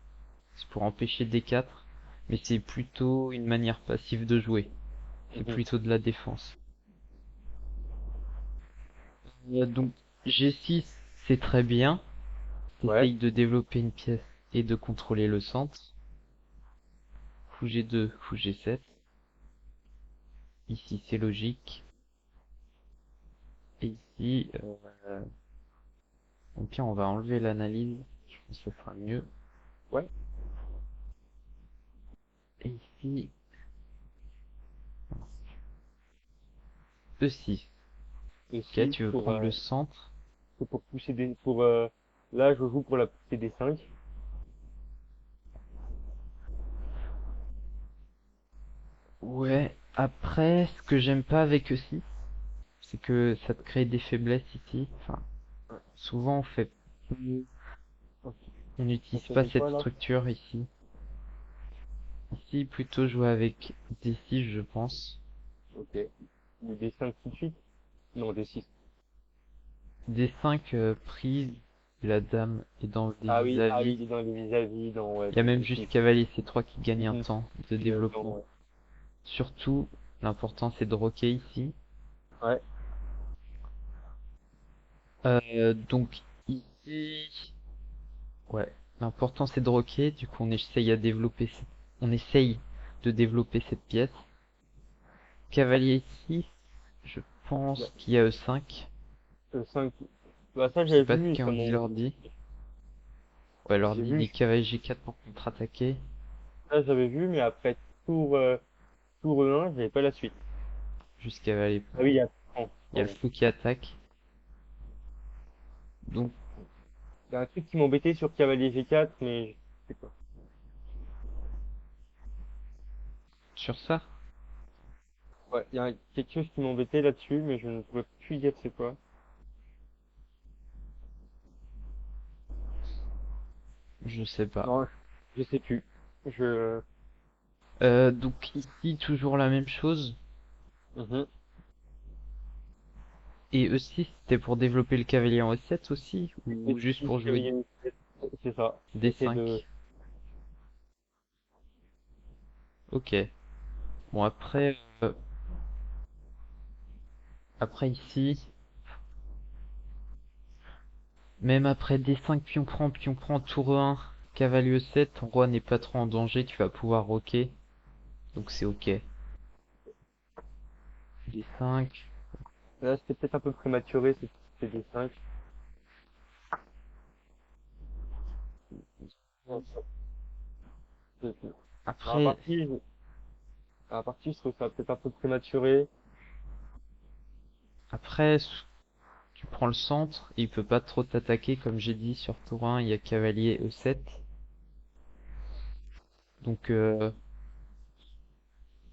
C'est pour empêcher D4. Mais c'est plutôt une manière passive de jouer. C'est Mhm. plutôt de la défense. Donc G6, c'est très bien. Ouais. T'essayes de développer une pièce et de contrôler le centre. Fou G2, fou G7. Ici, c'est logique. Et ici, au pire, on va enlever l'analyse. Je pense que ce sera mieux. Ouais. Et ici, E6. Ok, E6 tu veux prendre le centre. pour pousser là, je joue pour la pousser des 5. Ouais, après, ce que j'aime pas avec E6, c'est que ça te crée des faiblesses ici. Enfin, souvent on On n'utilise pas faisait cette quoi là? structure ici. Ici, plutôt jouer avec D6, je pense. Ok. Le D5 tout de suite? Non, D6. D5 prise, la dame est dans des Ah oui, vis-à-vis. il est dans les vis-à-vis, ouais, Il y a donc même juste D6. cavalier C3 qui gagne un Mhm. temps de Il y a le temps, développement. ouais. Surtout, l'important c'est de roquer ici. Ouais. Donc ici, ouais, l'important c'est de roquer. Du coup, on essaye de développer cette pièce. Cavalier ici, je Ouais. pense qu'il y a E5. E5. Bah, ça, Je sais j'avais pas ce vu, et ça qu'en dit m'ont, l'ordi. Ouais, j'ai l'ordi vu, dit cavalier G4 pour contre-attaquer. ça, j'avais vu, mais après tour E1, j'avais pas la suite. Juste cavalier. Ah oui, il y a, oh, Il y a le pardon. fou qui attaque. Donc, Il y a un truc qui m'embêtait sur cavalier G4, mais je sais pas. sur ça, Ouais, il y a quelque chose qui m'embêtait là-dessus, mais je ne pourrais plus dire c'est quoi. je sais pas. Non, je sais plus. Je, Donc ici, toujours la même chose. Mhm. Et E6, c'était pour développer le cavalier en E7 aussi? Et Ou juste si pour jouer? cavalier C'est ça. J'essaie de... D5. Ok. Bon, après ici, même après D5, pion prend, tour 1, cavalier E7, ton roi n'est pas trop en danger, tu vas pouvoir roquer. Donc c'est ok. D5. Là, c'était peut-être un peu prématuré, c'est des 5. À la Après, partie, à la partie, je trouve ça peut-être un peu prématuré. après, tu prends le centre, et il peut pas trop t'attaquer, comme j'ai dit, sur tour 1, il y a cavalier E7. Donc,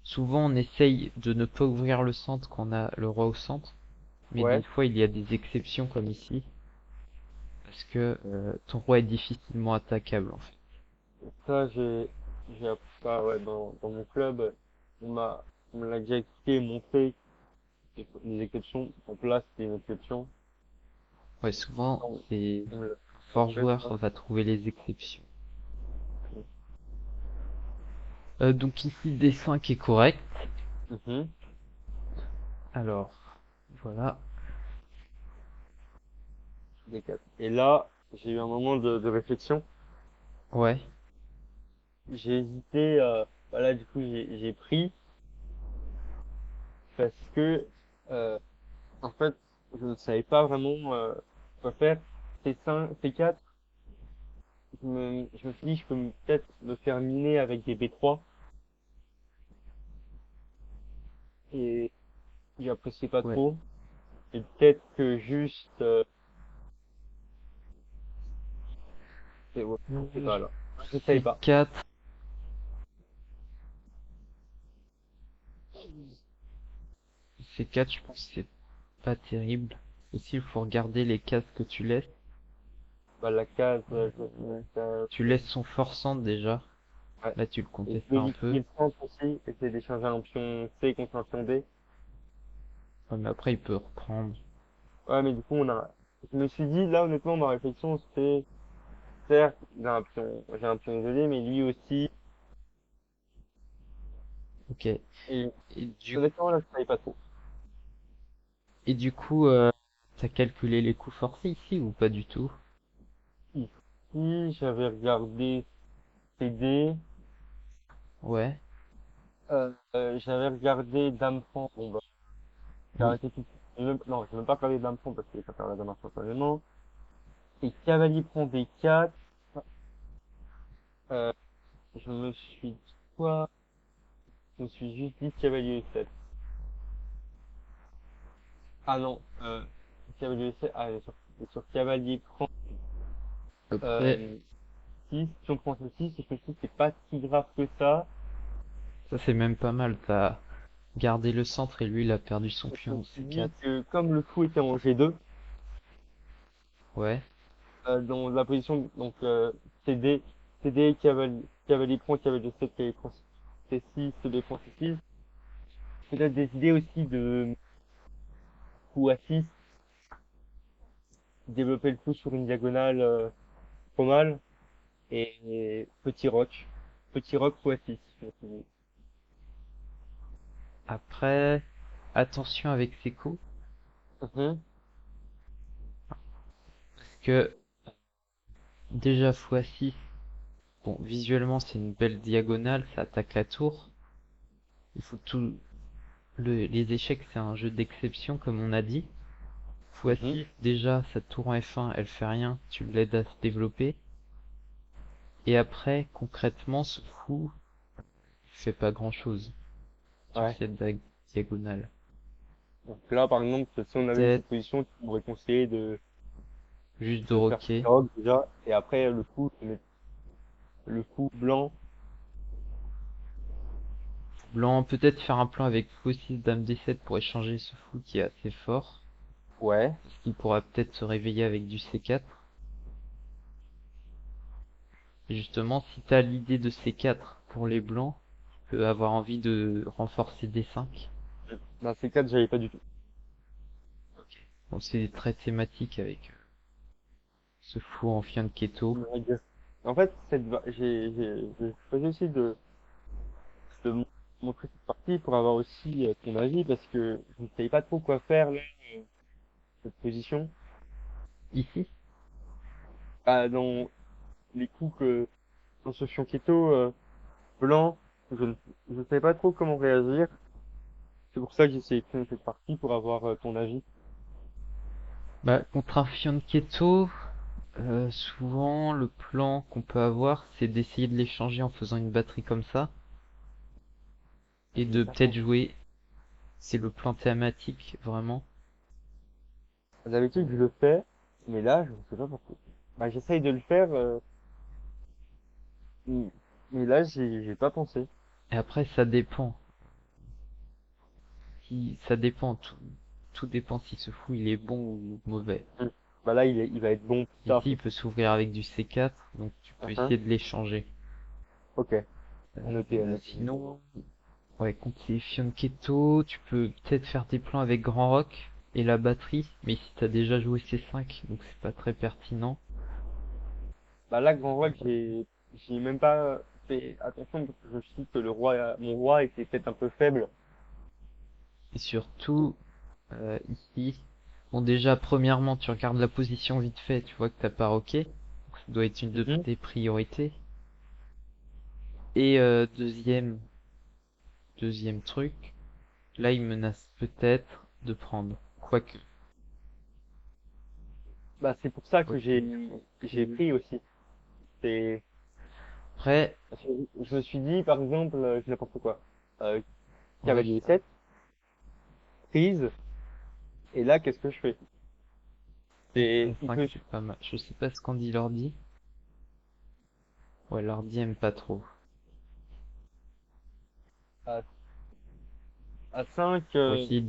souvent on essaye de ne pas ouvrir le centre quand on a le roi au centre. Mais des Ouais. fois, il y a des exceptions comme ici, parce que ton roi est difficilement attaquable en fait. Ça, j'ai appris ça, ouais, dans mon club. On m'a, on me l'a déjà expliqué et montré les exceptions. En place, c'est une exception. Ouais, souvent, On, c'est on me l'a un on fort me l'a joueur pas. va trouver les exceptions. Donc ici, D5 est correct. Mhm. Alors, voilà. Des quatre. Et là, j'ai eu un moment de réflexion. Ouais, J'ai hésité, voilà, du coup, j'ai pris parce que, euh, en fait, je ne savais pas vraiment, quoi faire. C5, C4, je me suis dit, je peux peut-être me faire miner avec des B3 et j'appréciais pas ouais. trop. Et peut-être que juste, ouais, je sais pas, là. Je savais pas. C4. C4, je pense que c'est pas terrible. Aussi, il faut regarder les cases que tu laisses. Bah, la case, Tu laisses son forçant déjà. ouais. Là, tu le Et je contestes peux un peu. liquider le centre aussi, essayer d'échanger un pion C contre un pion D. Ouais, mais après, il peut reprendre. Ouais, mais du coup, je me suis dit, là, honnêtement, ma réflexion, c'était, certes, j'ai un pion isolé, mais lui aussi, Ok. et Et du, honnêtement, là, je savais pas trop. et du coup, t'as calculé les coups forcés ici ou pas du tout? Ici, j'avais regardé CD, Ouais. j'avais regardé Dame Franc, bon, bah, j'ai Oui. arrêté tout de suite. Non, j'ai même pas regardé Dame Franc parce que ça fait la Dame instantanément. Et cavalier prend B4, euh, je me suis dit quoi? Je me suis juste dit cavalier E7. Ah non, cavalier E7, ah, sur cavalier prend, Après, euh, 6, si on prend ceci, c'est que je trouve que c'est pas si grave que ça. ça c'est même pas mal. T'as gardé le centre et lui il a perdu son Je me pion en suis dit C4. que comme le fou était en G2, Ouais. dans la position, donc, CD, CD, cavalier prend, cavalier 7, cavalier prend C6, CD prend C6. Peut-être des idées aussi de coup à 6, développer le coup sur une diagonale, pas mal, et petit roc. Petit roc coup à 6. Je me suis dit. Après, attention avec ses coups. Mhm. Parce que déjà x6, bon, visuellement c'est une belle diagonale, ça attaque la tour. Il faut tout. Les échecs c'est un jeu d'exception comme on a dit. Mhm. x6, déjà sa tour en F1 elle fait rien, tu l'aides à se développer. Et après, concrètement, ce fou fait pas grand chose sur Ouais. cette diagonale. Donc là, par exemple, si on avait eu Peut-être cette position, tu pourrais conseiller juste de de faire roquer. petit roc déjà, et après le coup blanc. Blanc, peut-être faire un plan avec fou 6 dame d7 pour échanger ce fou qui est assez fort. Ouais. Parce qu'il pourra peut-être se réveiller avec du c4. Et justement, si t'as l'idée de c4 pour les blancs, tu peux avoir envie de renforcer d5. Dans ces quatre, j'avais pas du tout. Bon, c'est très thématique avec. se fout en fianchetto. En fait, j'ai choisi aussi de montrer cette partie pour avoir aussi ton avis parce que je ne savais pas trop quoi faire là, cette position. Ici? Dans les coups que dans ce fianchetto blanc, je ne je savais pas trop comment réagir. C'est pour ça que j'ai sélectionné cette partie pour avoir ton avis. Bah, contre un fianchetto, souvent le plan qu'on peut avoir, c'est d'essayer de l'échanger en faisant une batterie comme ça, et de peut-être jouer, c'est le plan thématique, vraiment. D'habitude, je le fais, mais là, je ne sais pas pourquoi. Bah, j'essaye de le faire, m- mais là, j'ai pas pensé. Et après, ça dépend. Si, ça dépend, tout dépend si ce fou il est bon ou mauvais. Mm. Bah là, il va être bon plus tard. Ici, il peut s'ouvrir avec du C4, donc tu peux Uh-huh. essayer de l'échanger. Ok, noté, noté. Sinon, ouais, contre les fianchetto, tu peux peut-être faire des plans avec Grand Rock et la batterie, mais ici t'as déjà joué C5, donc c'est pas très pertinent. Bah là, grand roi, j'ai même pas fait attention parce que je me suis dit que mon roi était peut-être un peu faible. Et surtout, ici, bon déjà, premièrement, tu regardes la position vite fait, tu vois que t'as pas roqué, donc ça doit être une de Mhm. tes priorités. Et deuxième truc, là il menace peut-être de prendre. Quoique, Bah, c'est pour ça que quoique. j'ai pris aussi. C'est, Après, parce que je me suis dit, par exemple, je dis n'importe quoi, euh, ouais, cavalier 7 prise, et là, qu'est-ce que je fais? C'est, il C5 peut, c'est pas mal. Je sais pas ce qu'en dit l'ordi. Ouais, l'ordi aime pas trop. à, à 5, Pour essayer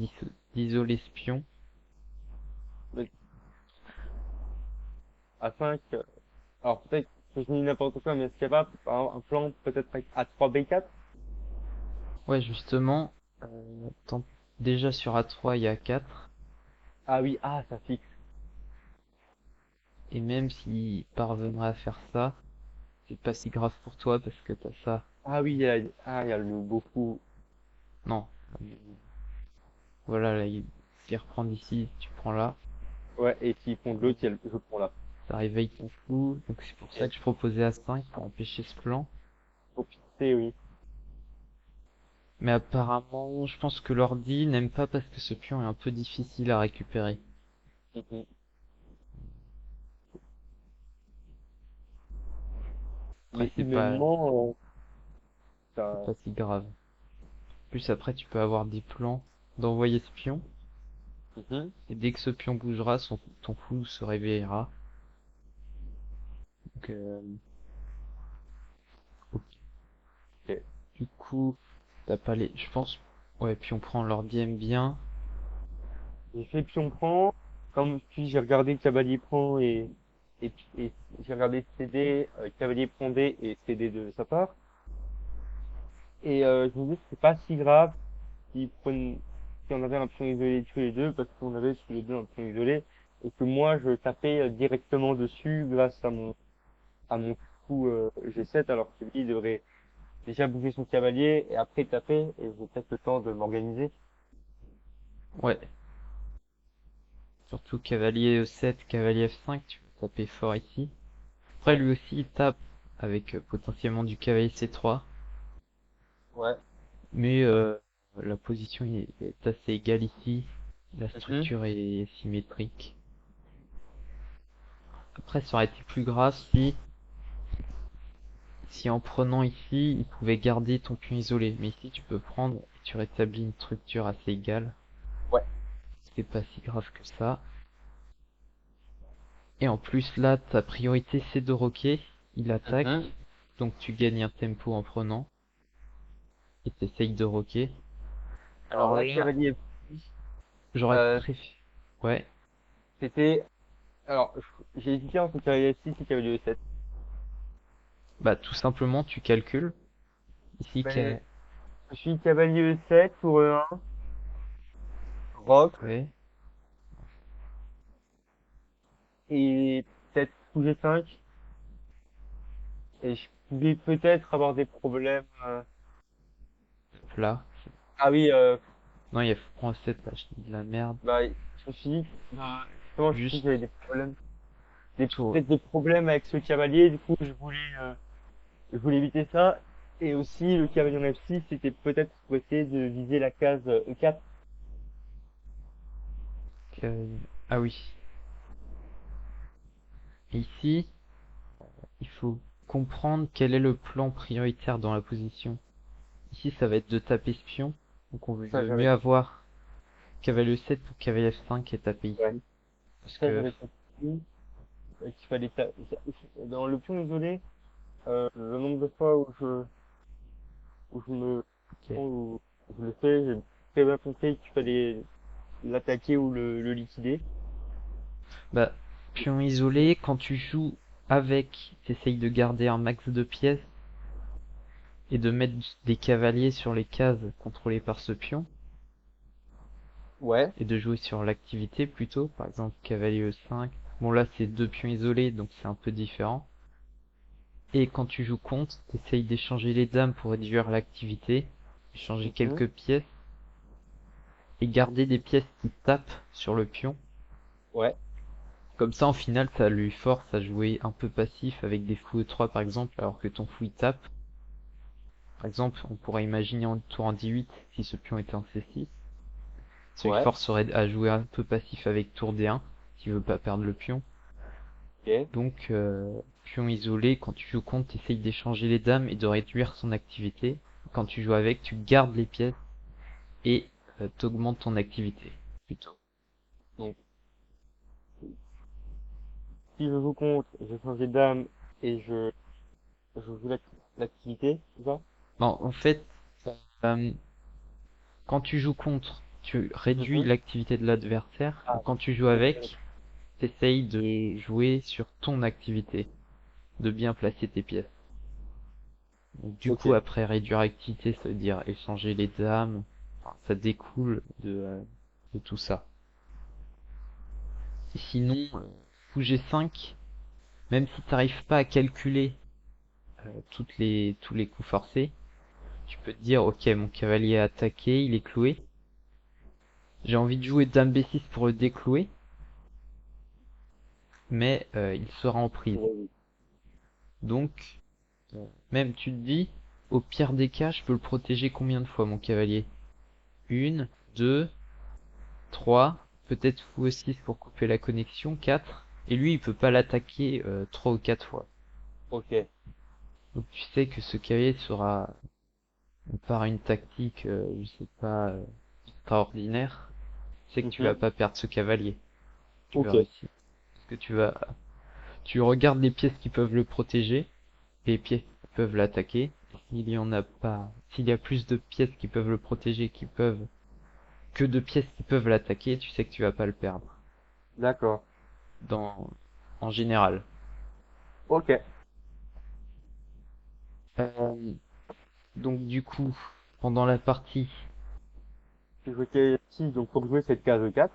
d'isoler spion. à 5, alors peut-être que je dis n'importe quoi, mais est-ce qu'il y a pas un plan peut-être avec A3, B4? Ouais, justement, déjà sur A3 il y a 4. Ah oui, ça fixe. Et même s'il parvenrait à faire ça, c'est pas si grave pour toi parce que t'as ça. Ah oui, il y a le beaucoup. Non. Voilà, là, il reprend d'ici, tu prends là. Ouais, et s'ils font de l'autre, je prends là. Ça réveille ton fou. Donc c'est pour ça Et que je proposais A5 pour empêcher ce plan. pour fixer, oui. Mais apparemment, je pense que l'ordi n'aime pas parce que ce pion est un peu difficile à récupérer. Mhm. Après, Mais humainement, c'est ça... pas si grave. Plus après, tu peux avoir des plans d'envoyer ce pion. Mhm. Et dès que ce pion bougera, ton fou se réveillera. Donc, Ok. du coup, t'as pas les... Je pense... Ouais, puis on prend l'ordi aime bien. J'ai fait pion prend, comme puis j'ai regardé cavalier prend et j'ai regardé CD, cavalier prend D et CD de sa part. Et je me dis que c'est pas si grave si on avait un pion isolé tous les deux, parce qu'on avait tous les deux un pion isolé, et que moi je tapais directement dessus grâce à mon coup G7, alors que lui il devrait déjà bouger son cavalier et après taper, et j'ai peut-être le temps de m'organiser. Ouais. Surtout cavalier E7, cavalier F5, tu peux taper fort ici. Après, Ouais. lui aussi, il tape avec potentiellement du cavalier C3. Ouais. Mais la position est assez égale ici. La Mhm. structure est symétrique. Après, ça aurait été plus grave si en prenant ici, il pouvait garder ton pion isolé. Mais ici, tu peux prendre et tu rétablis une structure assez égale. Ouais. C'est pas si grave que ça. Et en plus, là, ta priorité, c'est de roquer. Il attaque. Mhm. Donc tu gagnes un tempo en prenant. Et t'essayes de roquer. Alors Alors là, là, cavalier, j'aurais euh, préféré... Ouais. c'était, alors, j'ai hésité entre cavalier 6 et cavalier 7. Bah, tout simplement, tu calcules. Ici, Mais, je suis cavalier 7 pour E1, roc, ouais. et peut-être fou G5 et je pouvais peut-être avoir des problèmes. Là. Ah oui, Non, il y a fou A7, là, je dis de la merde. bah, je me suis dit, justement, je me suis dit Juste que j'avais des problèmes, tour. peut-être des problèmes avec ce cavalier. Du coup, je voulais éviter ça. Et aussi, le cavalier en F6, c'était peut-être pour essayer de viser la case E4. Ah oui. Ici, il faut comprendre quel est le plan prioritaire dans la position. Ici, ça va être de taper espion. Donc on Ça, veut mieux j'avais, avoir cavalier E7 pour cavalier F5 et taper ouais. ici. Parce Ça, que, j'avais compris qu'il fallait dans l'option isolée, le nombre de fois où je me, ok. où je le fais, j'ai très bien compris qu'il fallait l'attaquer ou le liquider. Bah, pion isolé, quand tu joues avec, t'essayes de garder un max de pièces et de mettre des cavaliers sur les cases contrôlées par ce pion Ouais. et de jouer sur l'activité plutôt. Par exemple, cavalier E5. Bon là, c'est deux pions isolés, donc c'est un peu différent. Et quand tu joues contre, t'essayes d'échanger les dames pour réduire l'activité, échanger Mhm. quelques pièces et garder des pièces qui tapent sur le pion. Ouais. Comme ça, en final, ça lui force à jouer un peu passif avec des fous E3 par exemple, alors que ton fou il tape. Par exemple, on pourrait imaginer en tour en D8 si ce pion était en C6. Ça lui Ouais. forcerait à jouer un peu passif avec tour D1 s'il veut pas perdre le pion. Ok. Donc, pion isolé, quand tu joues contre, t'essayes d'échanger les dames et de réduire son activité. Quand tu joues avec, tu gardes les pièces et t'augmentes ton activité, plutôt. Donc, si je joue contre, je change les dames et je joue l'activité, c'est ça? Bon, en fait, euh, quand tu joues contre, tu réduis Mhm. l'activité de l'adversaire, ou Ah, quand tu joues avec, t'essayes de jouer sur ton activité, de bien placer tes pièces. Donc, du ok. coup, après réduire activité, ça veut dire échanger les dames, enfin, ça découle de tout ça. Et sinon, fou G5, même si t'arrives pas à calculer tous les coups forcés, tu peux te dire, ok, mon cavalier est attaqué, il est cloué, j'ai envie de jouer dame B6 pour le déclouer, mais il sera en prise. Donc, même tu te dis, au pire des cas, je peux le protéger combien de fois, mon cavalier? Une, deux, trois, peut-être fou E6 pour couper la connexion, quatre, et lui, il peut pas l'attaquer trois ou quatre fois. Ok. Donc tu sais que ce cavalier sera par une tactique, je sais pas, extraordinaire, c'est que tu vas Mhm. pas perdre ce cavalier. Tu vas Ok. réussir. Parce que tu regardes les pièces qui peuvent le protéger, et les pièces qui peuvent l'attaquer. S'il y en a pas, s'il y a plus de pièces qui peuvent le protéger, que de pièces qui peuvent l'attaquer, tu sais que tu vas pas le perdre. D'accord. Dans, en général. Ok. Euh, donc du coup, pendant la partie, Je joue K6, donc pour jouer cette case 4.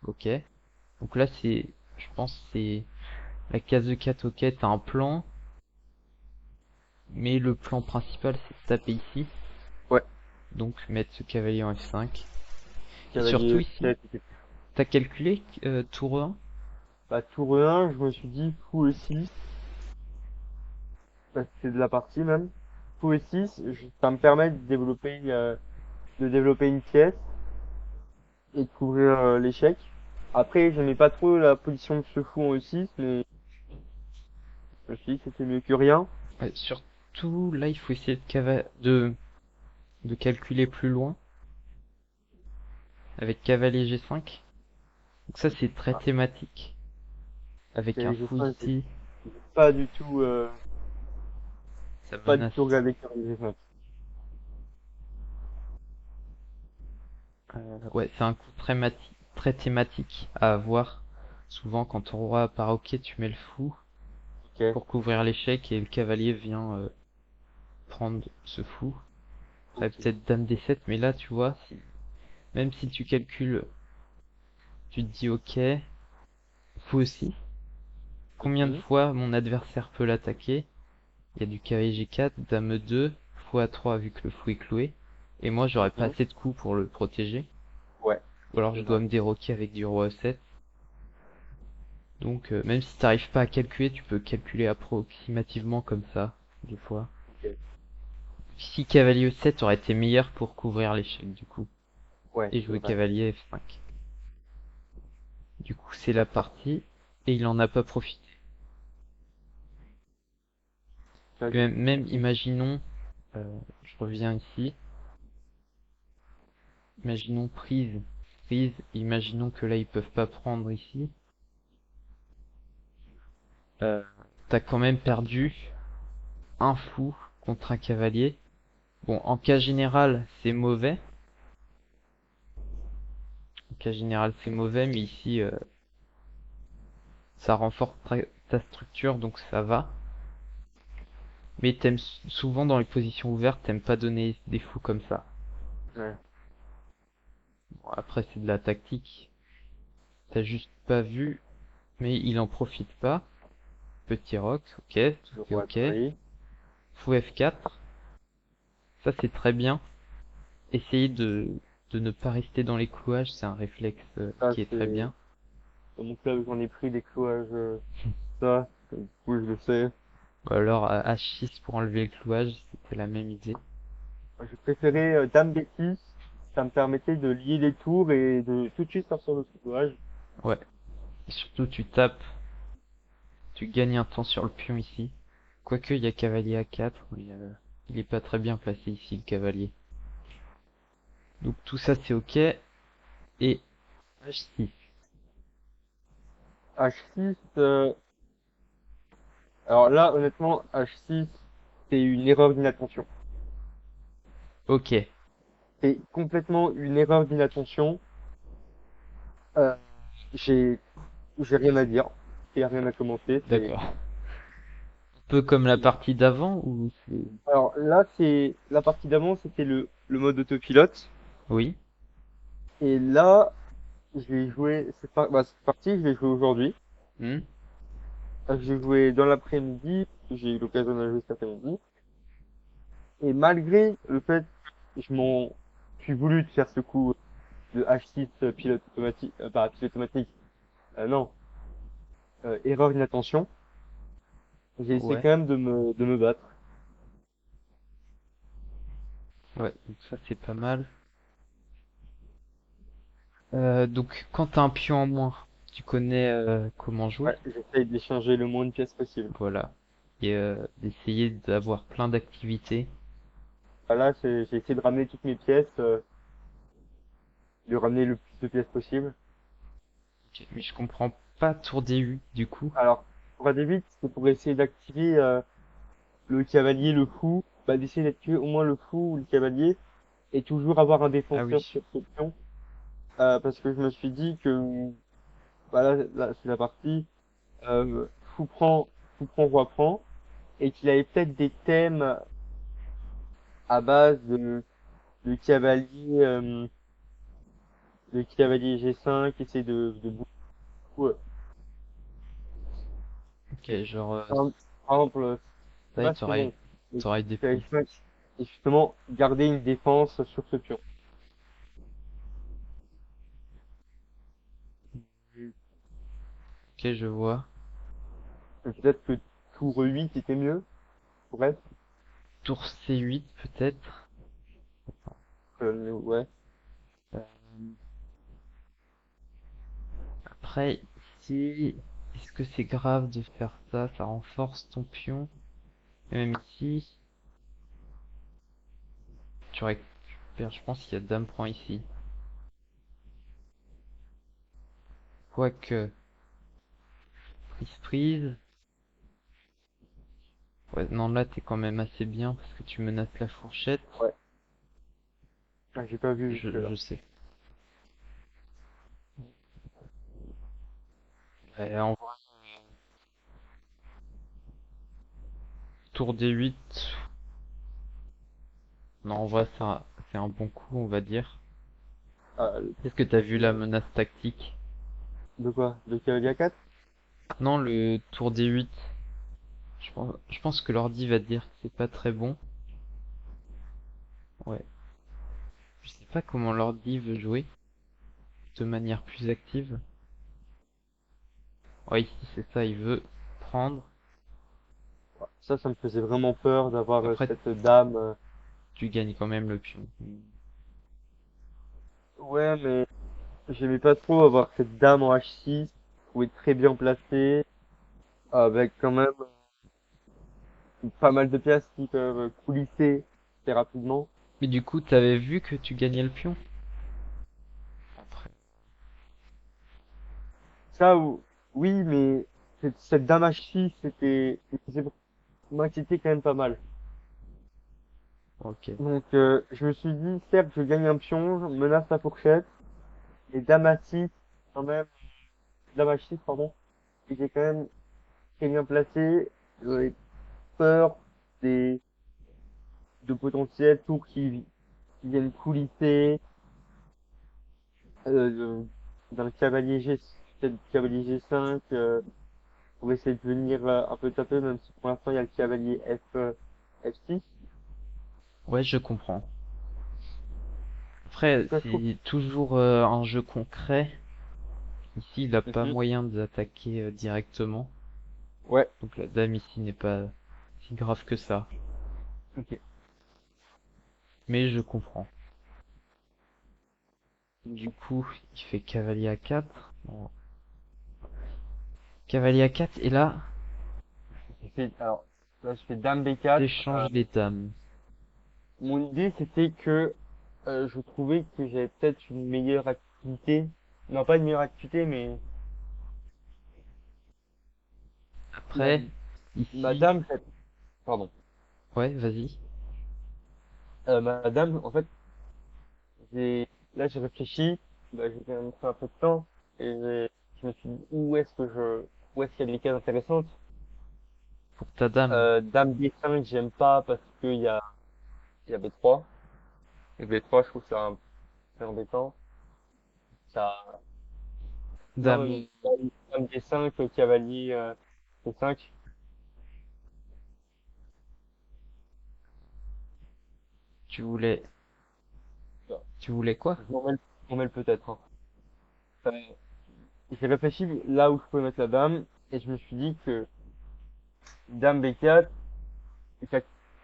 ok. Donc là je pense c'est la case de 4, ok, t'as un plan, mais le plan principal c'est de taper ici, Ouais. donc mettre ce cavalier en F5. Et surtout Cavalier ici, 7. t'as calculé tour 1? Bah, tour 1, je me suis dit fou E6. Bah, c'est de la partie même. Fou E6, ça me permet de développer une pièce et de couvrir l'échec. Après, j'aimais pas trop la position de ce fou en E6, mais je me suis dit que c'était mieux que rien. Surtout là, il faut essayer de calculer plus loin avec cavalier G5. Donc ça c'est très Ah, thématique avec un cavalier fou G5, ici, j'ai ça pas du menace. tout regardé cavalier G5. Ouais, c'est un coup très thématique à avoir. Souvent quand ton roi part ok, tu mets le fou Ok. pour couvrir l'échec et le cavalier vient prendre ce fou. Après Ok. peut-être dame D7, mais là tu vois, même si tu calcules, tu te dis ok, fou aussi. combien de Mhm. fois mon adversaire peut l'attaquer. Il y a du cavalier G4, dame 2, fou A3 vu que le fou est cloué. Et moi, j'aurais pas Mhm. assez de coups pour le protéger. Ouais, Ou alors c'est je dois vrai. me déroquer avec du roi E7. Donc même si t'arrives pas à calculer, tu peux calculer approximativement comme ça, des fois. Ok. Ici, cavalier E7 aurait été meilleur pour couvrir l'échec du coup. Ouais, Et c'est jouer vrai. cavalier F5. Du coup, c'est la partie. Et il en a pas profité. Ça, Et même imaginons, je reviens ici. Imaginons prise. Prise, imaginons que là ils peuvent pas prendre ici. Euh, T'as quand même perdu un fou contre un cavalier. Bon, en cas général, c'est mauvais. En cas général, c'est mauvais, mais ici, ça renforce ta structure, donc ça va. Mais t'aimes souvent dans les positions ouvertes, t'aimes pas donner des fous comme ça. ouais. Bon, après, c'est de la tactique. T'as juste pas vu, mais il en profite pas. Petit roc, ok, tout Le est roi de ok. Paris. Fou F4, ça c'est très bien. Essayez de ne pas rester dans les clouages, c'est un réflexe Ça, qui est très c'est, bien. dans mon club, j'en ai pris des clouages, ça, du coup, je le sais. Ou alors H6 pour enlever le clouage, c'était la même idée. Je préférais Dame B6, ça me permettait de lier les tours et de tout de suite sortir le clouage. Ouais, et surtout tu tapes, tu gagnes un temps sur le pion ici. Quoique il y a cavalier A4, mais il est pas très bien placé ici le cavalier. Donc tout ça c'est ok. Et H6. H6, alors là, honnêtement, H6, c'est une erreur d'inattention. Ok, C'est complètement une erreur d'inattention. Euh, j'ai, j'ai rien à dire. Il n'y a rien à commenter. d'accord. Un peu comme la partie d'avant ou c'est... Alors là, c'est la partie d'avant, c'était le mode autopilote. Oui. Et là, je vais jouer cette partie, je vais jouer aujourd'hui. Hmm. J'ai joué dans l'après-midi, j'ai eu l'occasion de jouer cet après-midi. Et malgré le fait que j'ai voulu faire ce coup de H6 pilote automatique, pas pilote automatique, non, erreur d'inattention, j'ai essayé Ouais. quand même de me battre. Ouais, donc ça c'est pas mal. Donc quand t'as un pion en moins, tu connais comment jouer. Ouais, j'essaye d'échanger le moins de pièces possible. Voilà. Et d'essayer d'avoir plein d'activités. Voilà, j'ai essayé de ramener toutes mes pièces, de ramener le plus de pièces possible. Ok, mais je comprends pas tour D8 du coup. Alors, pour aller vite, c'est pour essayer d'activer le cavalier, le fou, bah, d'essayer d'activer au moins le fou ou le cavalier et toujours avoir un Ah défenseur oui. sur ce pion. Parce que je me suis dit que bah là c'est la partie euh, fou prend, fou prend, roi prend, et qu'il avait peut-être des thèmes à base de cavalier, de cavalier G5, qui essaie de beaucoup. Ok, genre Par exemple, ça y est, là c'est bon. Le t'aurais des cavalier prises. G5, et justement garder une défense sur ce pion. Ok, je vois. Donc, peut-être que tour 8 était mieux, bref. Tour C8 peut-être. Ouais. Euh, Après, ici, est-ce que c'est grave de faire ça? Ça renforce ton pion. Et même ici, tu récupères, je pense qu'il y a dame prend ici. Quoique, prise. Ouais, non, là t'es quand même assez bien parce que tu menaces la fourchette. Ouais. Ah, j'ai pas vu Je jusque-là. sais. En vrai, tour D8. Non, en vrai, c'est un bon coup, on va dire. Ah, Est-ce que t'as vu la menace tactique? de quoi? De cavalier A4? Non, le tour D8. Je pense que l'ordi va te dire que c'est pas très bon. Ouais. Je sais pas comment l'ordi veut jouer de manière plus active. Ouais, ici c'est ça, il veut prendre. Ça me faisait vraiment peur d'avoir Après, cette dame. tu gagnes quand même le pion. Ouais, mais j'aimais pas trop avoir cette dame en H6, je trouvais très bien placée, avec quand même pas mal de pièces qui peuvent coulisser très rapidement. Mais du coup, t'avais vu que tu gagnais le pion? Après. Ça, oui, mais cette dame H6, c'est pour m'inquiéter quand même pas mal. Ok. Donc, je me suis dit, certes, je gagne un pion, je menace la fourchette, et dame A6, quand même, dame H6, pardon, et j'ai quand même très bien placé, j'aurais peur des, de potentiels tours qui viennent coulisser, euh, dans le cavalier G, peut-être cavalier G5, pour essayer de venir un peu taper, même si pour l'instant il y a le cavalier F6. Ouais, je comprends. Après, Ça, je trouve. c'est toujours un jeu concret. Ici, il a pas Mhm. moyen d'attaquer directement. Ouais, Donc la dame ici n'est pas si grave que ça. ok. Mais je comprends. Du coup, il fait cavalier A4. Bon. Cavalier A4, et là, Alors, là, je fais dame B4. t'échanges les dames. Mon idée, c'était que je trouvais que j'avais peut-être une meilleure activité. Non, pas une meilleure activité, mais la, Après, ma ici, dame, pardon. ouais, vas-y. Ma dame, en fait, là, j'ai réfléchi, bah, j'ai quand même pris un peu de temps, et je me suis dit, où est-ce qu'il y a des cases intéressantes? Pour ta dame. Dame B5, j'aime pas parce il y a B3. Et B3, je trouve ça un peu embêtant. Ça, non, Dame, dame B5, cavalier, B5. tu voulais, Bah, tu voulais quoi? je m'en mêle peut-être, hein. J'ai réfléchi là où je pouvais mettre la dame, et je me suis dit que dame B4,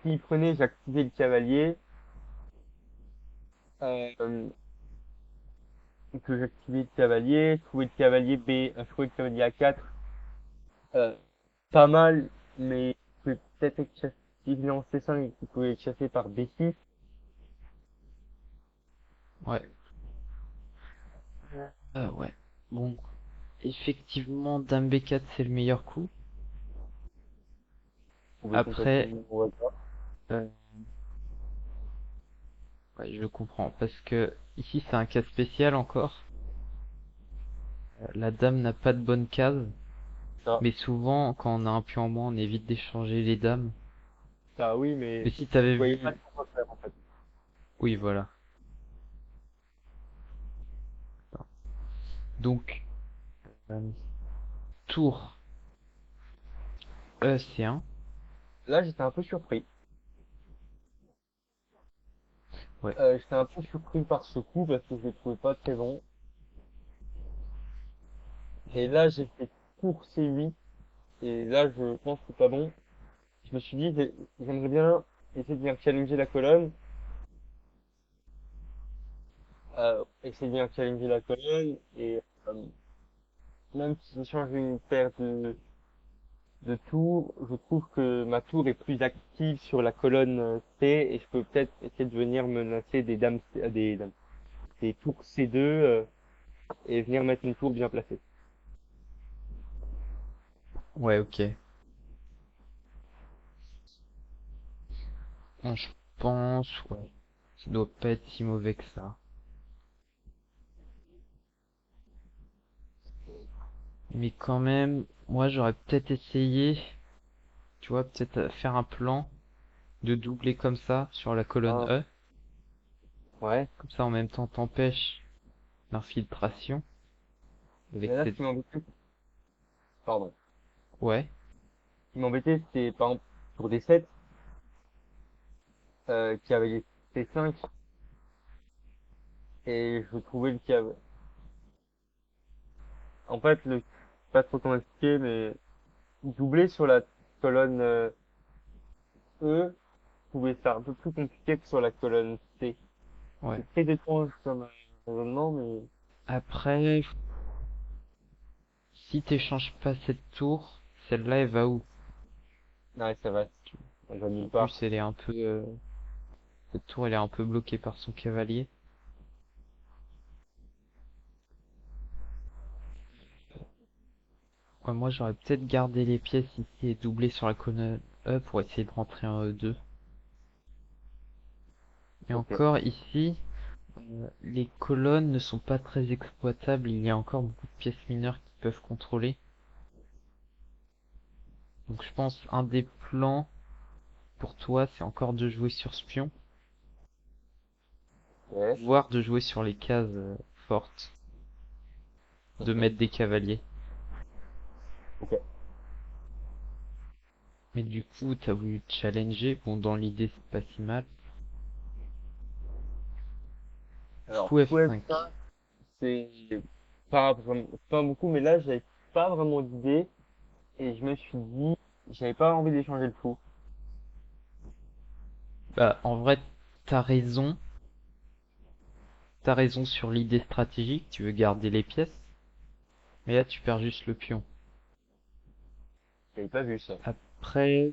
s'il prenait, j'activais le cavalier, euh, que j'activais le cavalier, je trouvais le cavalier A4, euh, pas mal, mais peut-être être chassé, si je l'ai en C5, il pouvait être chassé par B6. Ouais. Ouais. Bon, effectivement, dame B4, c'est le meilleur coup. Pouvait complètement Après, me voir. euh, ouais, je comprends. Parce que ici, c'est un cas spécial encore. La dame n'a pas de bonne case. Ça, Mais souvent, quand on a un pion en moins, on évite d'échanger les dames. ça oui, mais Mais si je t'avais voyais pas vu... comment faire en fait. Oui, voilà. Donc, euh, tour C1. Là, j'étais un peu surpris. Ouais. J'étais un peu surpris par ce coup parce que je le trouvais pas très bon. Et là, j'ai fait tour C8 et là, je pense que c'est pas bon. Je me suis dit, j'aimerais bien essayer de venir challenger la colonne. Essayer de venir challenger la colonne et même si je change une paire de tours, je trouve que ma tour est plus active sur la colonne C et je peux peut-être essayer de venir menacer des tours C2 et venir mettre une tour bien placée. Ouais, ok. Bon, je pense, ouais. Ça doit pas être si mauvais que ça. Mais quand même, moi j'aurais peut-être essayé, tu vois, peut-être faire un plan de doubler comme ça sur la colonne Ah, E. ouais. Comme ça en même temps t'empêches l'infiltration avec Mais là, ce cette... qui m'embête, pardon. Ouais, Ce qui m'embêtait, c'était par exemple pour des sets qui avaient des 5 et je trouvais le avait. En fait, le pas trop comment expliquer, mais doubler sur la colonne E, je trouvais ça un peu plus compliqué que sur la colonne C. ouais. C'est très étrange comme raisonnement, mais Après, si t'échanges pas cette tour, celle-là, elle va où? ouais, ça va, on va En nulle plus, part. elle est un peu, cette tour, elle est un peu bloquée par son cavalier. Ouais, moi, j'aurais peut-être gardé les pièces ici et doublé sur la colonne E pour essayer de rentrer un E2. Et Ok. encore ici, les colonnes ne sont pas très exploitables. Il y a encore beaucoup de pièces mineures qui peuvent contrôler. Donc je pense un des plans pour toi, c'est encore de jouer sur Spion, Ouais. voire de jouer sur les cases fortes, de Mhm. mettre des cavaliers. Ok. Mais du coup, t'as voulu te challenger. Bon, dans l'idée, c'est pas si mal. Alors, Fou ouais, F5. ça, c'est pas beaucoup, mais là, j'avais pas vraiment d'idée et je me suis dit, j'avais pas envie d'échanger le fou. Bah, en vrai, t'as raison. T'as raison sur l'idée stratégique. Tu veux garder les pièces. Mais là, tu perds juste le pion. J'avais pas vu ça. Après,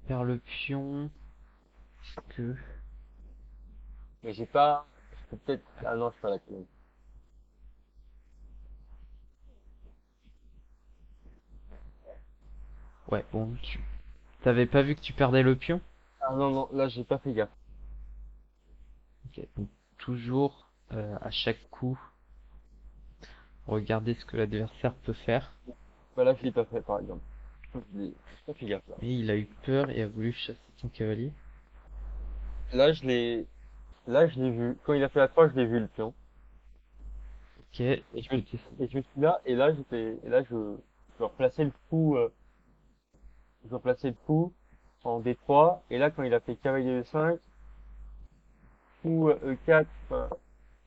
perdre le pion. Est-ce que... Mais j'ai pas, je peux peut-être, ah non, je suis pas la colonne. Ouais, bon, tu... T'avais pas vu que tu perdais le pion? Ah non, non, là, j'ai pas fait gaffe. Ok, donc toujours à chaque coup, regarder ce que l'adversaire peut faire. Bah là, je l'ai pas fait, par exemple. J'ai pas fait gaffe, là. Mais il a eu peur et a voulu chasser son cavalier. Là, là, je l'ai vu. Quand il a fait la 3 je l'ai vu, le pion. Ok, Et je me, écoutez ça. et je me suis là, et là, je replaçais le fou, je replaçais le fou en D3. Et là, quand il a fait cavalier E5, fou E4, enfin,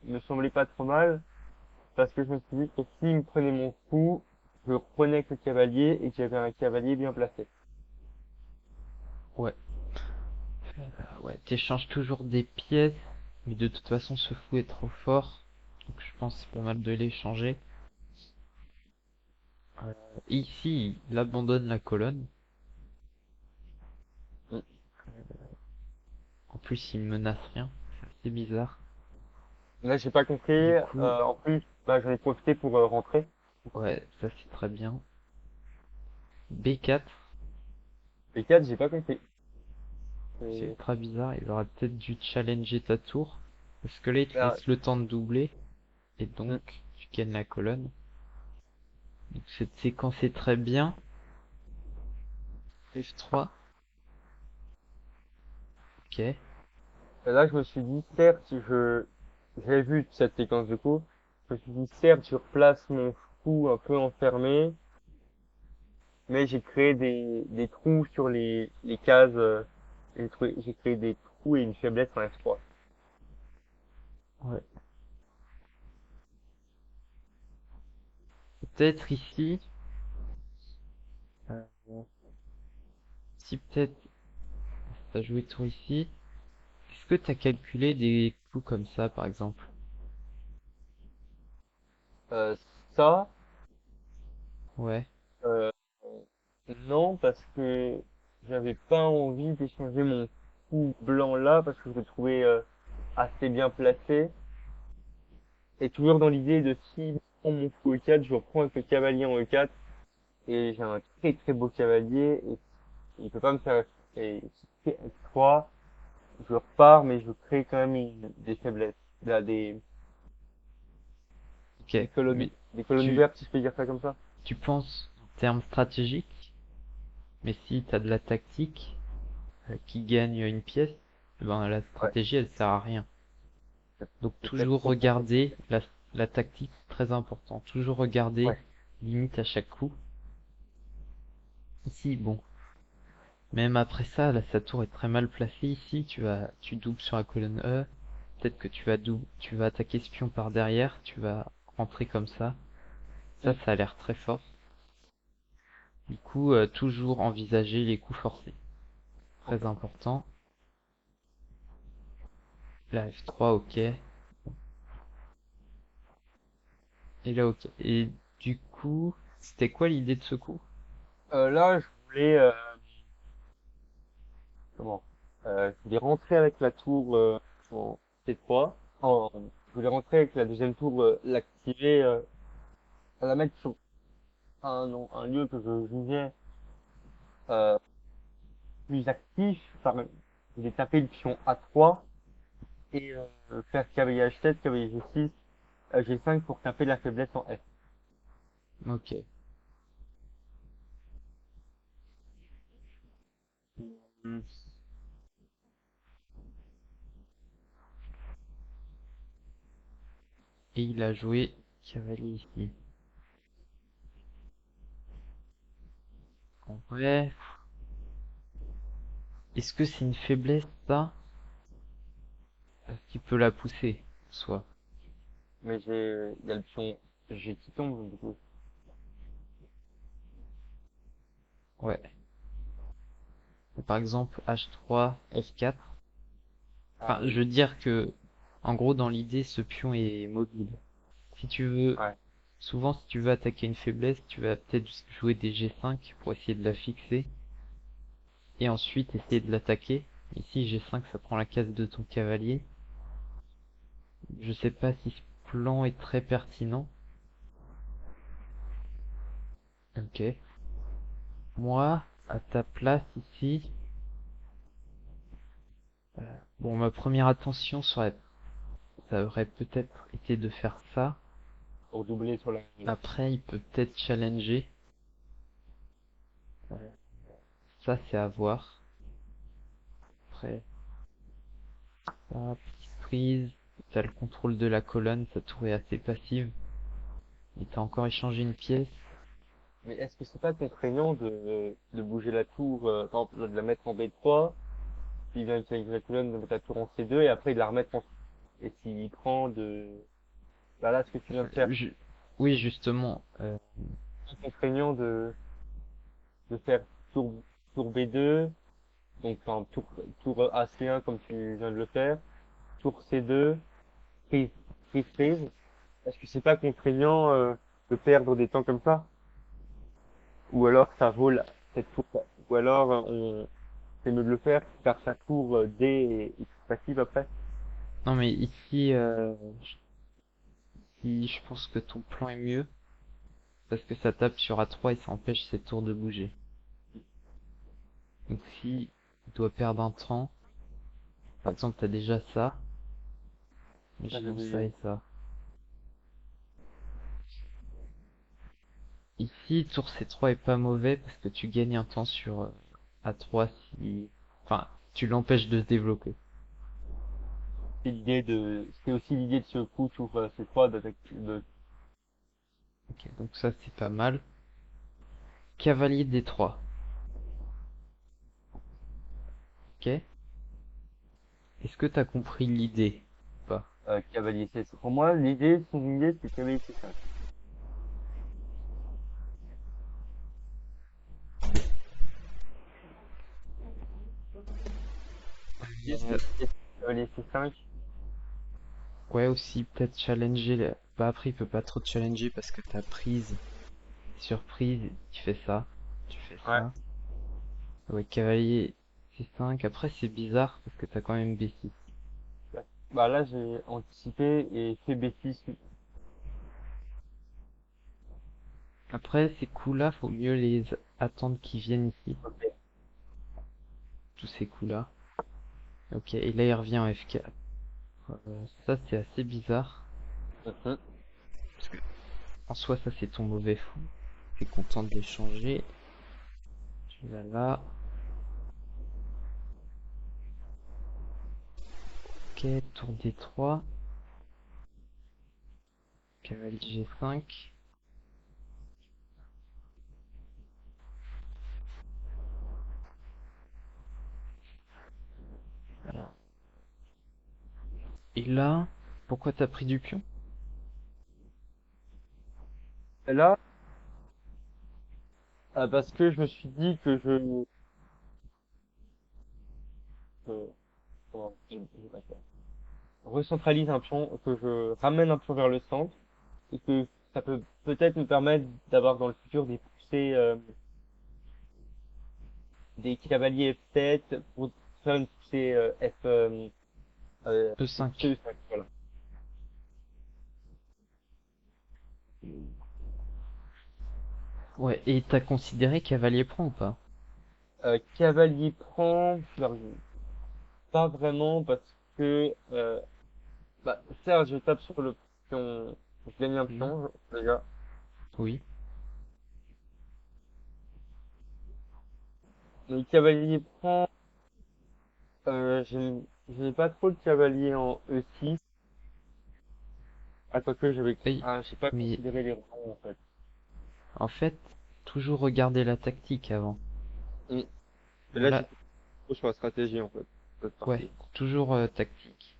il me semblait pas trop mal. Parce que je me suis dit que s'il me prenait mon fou, je reprenais avec le cavalier et que j'avais un cavalier bien placé. Ouais, ouais, t'échanges toujours des pièces, mais de toute façon ce fou est trop fort. Donc je pense que c'est pas mal de l'échanger. Ici, il abandonne la colonne. Mm. En plus, il menace rien. C'est assez bizarre. Là, j'ai pas compris. Du coup, En plus, bah, j'en ai profité pour rentrer. ouais, ça c'est très bien. B4, B4, j'ai pas compris. c'est Et ultra bizarre. Il aurait peut-être dû challenger ta tour. Parce que là, il te là, laisse le temps de doubler. Et mm. donc, tu gagnes la colonne. Donc cette séquence est très bien. F3, ok. Là, je me suis dit, certes, j'ai vu cette séquence de coup. Je me suis dit, certes, je replace mon fou un peu enfermé, mais j'ai créé des trous sur les cases. J'ai créé des trous et une faiblesse en F3. Ouais. Peut-être ici, euh, si peut-être t'as joué tour ici, est-ce que t'as calculé des coups comme ça par exemple? Euh, ça, Ouais, euh, non, parce que j'avais pas envie d'échanger mon fou blanc là, parce que je le trouvais assez bien placé. Et toujours dans l'idée de si je prends mon fou E4, je reprends avec le cavalier en E4, et j'ai un très très beau cavalier, et il peut pas me faire, et si je fais F3, je repars, mais je crée quand même des faiblesses. Là, ok. Mais des colonnes tu, ouvertes, si je peux dire ça comme ça. tu penses en termes stratégiques, mais si t'as de la tactique qui gagne une pièce, eh ben la Ouais, stratégie elle sert à rien. Donc c'est peut-être toujours trop bon. regarder la tactique, c'est très important. Toujours regarder Ouais, limite à chaque coup. Ici, bon, même après ça, là, sa tour est très mal placée. Ici, tu doubles sur la colonne E. Peut-être que tu vas attaquer ce pion par derrière. Tu vas rentrer comme ça. Ça, Mm. ça a l'air très fort. Du coup, toujours envisager les coups forcés. Très important. La F3, ok. Et là, ok. Et du coup, c'était quoi l'idée de ce coup? Là, je voulais, comment? Je voulais rentrer avec la tour en C3. Je voulais rentrer avec la deuxième tour, l'activer, la mettre sur un lieu que je jugeais euh, plus actif. Enfin, je voulais taper le pion A3 et faire cavalier H7, cavalier G6, G5 pour taper la faiblesse en F. Ok. Hmm. Et il a joué cavalier ici. En vrai, est-ce que c'est une faiblesse, ça? Est-ce qu'il peut la pousser, soit? Mais il y a le pion G qui tombe, du coup. Ouais. Par exemple, H3, F4. Ah Enfin, je oui. veux dire que, en gros, dans l'idée, ce pion est mobile. Si tu veux, Ouais. souvent, si tu veux attaquer une faiblesse, tu vas peut-être jouer des G5 pour essayer de la fixer, et ensuite essayer de l'attaquer. Ici, G5, ça prend la case de ton cavalier. Je sais pas si ce plan est très pertinent. Ok. Moi, à ta place ici, bon, ma première attention ça aurait peut-être été de faire ça. Pour doubler sur la... Après, il peut peut-être challenger. Ça, c'est à voir. Après, ça, petite prise. T'as le contrôle de la colonne, sa tour est assez passive. Et t'as encore échangé une pièce. Mais est-ce que c'est pas contraignant de bouger la tour, par exemple, de la mettre en B3, puis il vient utiliser la colonne, de mettre la tour en C2, et après de la remettre en... Et s'il prend de... Bah là, ce que tu viens de faire, Je- Oui, justement. c'est contraignant de faire tour, tour B2, donc enfin, tour AC1 comme tu viens de le faire, tour C2, prise, prise. Est-ce que c'est pas contraignant de perdre des temps comme ça? Ou alors ça vaut cette tour, ou alors c'est mieux de le faire, faire sa tour D et passive après. Non, mais ici, je pense que ton plan est mieux. Parce que ça tape sur A3 et ça empêche ses tours de bouger. Donc si il doit perdre un temps, par exemple t'as déjà ça, Ça, j'ai imaginons ça oublié. et ça. Ici, tour C3 est pas mauvais parce que tu gagnes un temps sur A3 si... Enfin, tu l'empêches de se développer. C'est aussi l'idée de ce coup tour C3 Ok, donc ça c'est pas mal. Cavalier D3. Ok. Est-ce que t'as compris l'idée ou pas? cavalier C5. Pour moi, son idée, c'est cavalier C5. Oui, ça- Cavalier C5. Ouais, aussi peut-être challenger. Bah après il peut pas trop te challenger parce que t'as prise, surprise, tu fais ça, tu fais Ouais. ça. Ouais, cavalier C5. Après, c'est bizarre parce que t'as quand même B6. Ouais. Bah là, j'ai anticipé et fait B6. Après, ces coups-là, faut mieux les attendre qu'ils viennent ici. Ok. Tous ces coups-là. Ok, et là, il revient en F4. Ça, c'est assez bizarre. Mhm. Parce que, en soi, ça, c'est ton mauvais fou. T'es content de l'échanger. Tu vas là. Ok, tour D3. Cavalier G5. Et là, pourquoi t'as pris du pion? Et là, parce que je me suis dit que comment, je vais pas faire. Recentralise un pion, que je ramène un pion vers le centre, et que ça peut peut-être me permettre d'avoir dans le futur des poussées, des cavaliers F7 pour faire une poussée une poussée E5. E5, voilà. Ouais, et t'as considéré cavalier prend ou pas? Cavalier prend, alors, pas vraiment parce que bah, certes, je tape sur le pion, je gagne un Mhm. pion déjà, Oui. mais le cavalier prend, je n'ai pas trop de cavalier en E6. Ah, quoique Oui. j'ai pas Mais considéré les ronds en fait. en fait, toujours regarder la tactique avant. Mm. Mais là, Voilà, j'étais trop sur la stratégie en fait, cette ouais, partie. toujours tactique,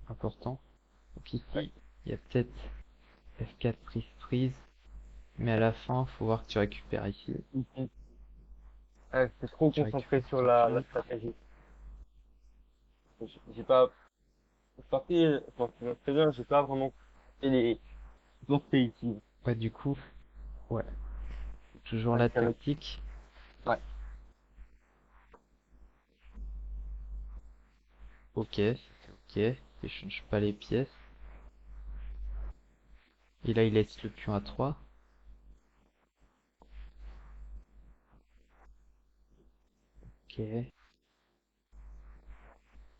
important. Donc Ouais. ici, il y a peut-être F4 prise prise, mais à la fin, faut voir que tu récupères ici. Mhm. C'est trop Tu concentré récupères sur ton la pion. stratégie. J'ai pas, cette partie, je m'en souviens très bien, j'ai pas vraiment fait les portées ici. Ouais, du coup, ouais, toujours Ouais, la tactique. ouais. Ok, ok, il change pas les pièces. Et là, il laisse le pion à 3. Ok.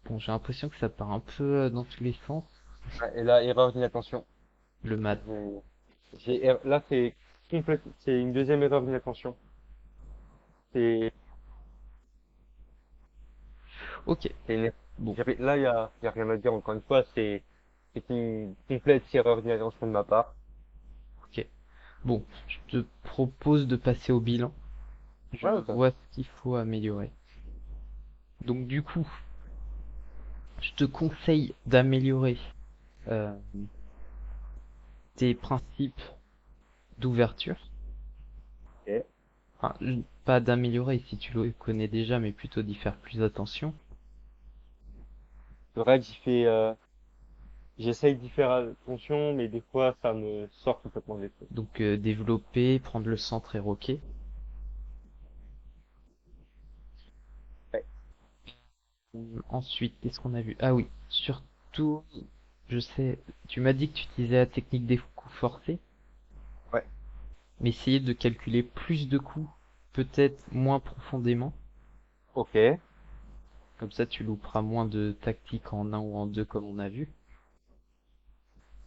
Bon, j'ai l'impression que ça part un peu dans tous les sens. Ouais, et là, erreur d'inattention. Le mat. Là, c'est une deuxième erreur d'inattention. C'est, Ok, c'est une, bon, là, y a rien à dire encore une fois, c'est une complète erreur d'inattention de ma part. ok. Bon, je te propose de passer au bilan. Je Ouais, ok. vois ce qu'il faut améliorer. Donc du coup, je te conseille d'améliorer euh, tes principes d'ouverture. Ok. Enfin, pas d'améliorer si tu le connais déjà, mais plutôt d'y faire plus attention. C'est vrai que j'essaye d'y faire attention, mais des fois, ça me sort complètement des trucs. Donc développer, prendre le centre et roquer. Ouais. Ensuite, qu'est-ce qu'on a vu? Ah oui, surtout, je sais, tu m'as dit que tu utilisais la technique des coups forcés, Ouais. mais essayer de calculer plus de coups, peut-être moins profondément. Ok. Comme ça, tu louperas moins de tactiques en un ou en deux comme on a vu.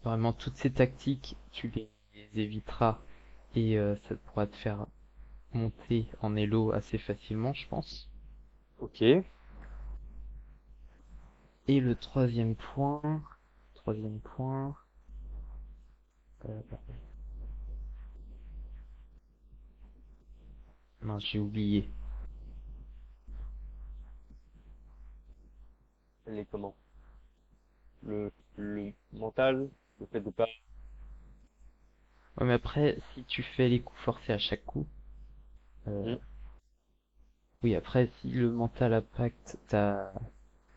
Vraiment, toutes ces tactiques, tu les éviteras et ça pourra te faire monter en elo assez facilement, je pense. Ok. Et le troisième point, euh, non, j'ai oublié. Les comment? Le mental, le fait de pas. Ouais, mais après, si tu fais les coups forcés à chaque coup, euh, Hmm. oui, après, si le mental impacte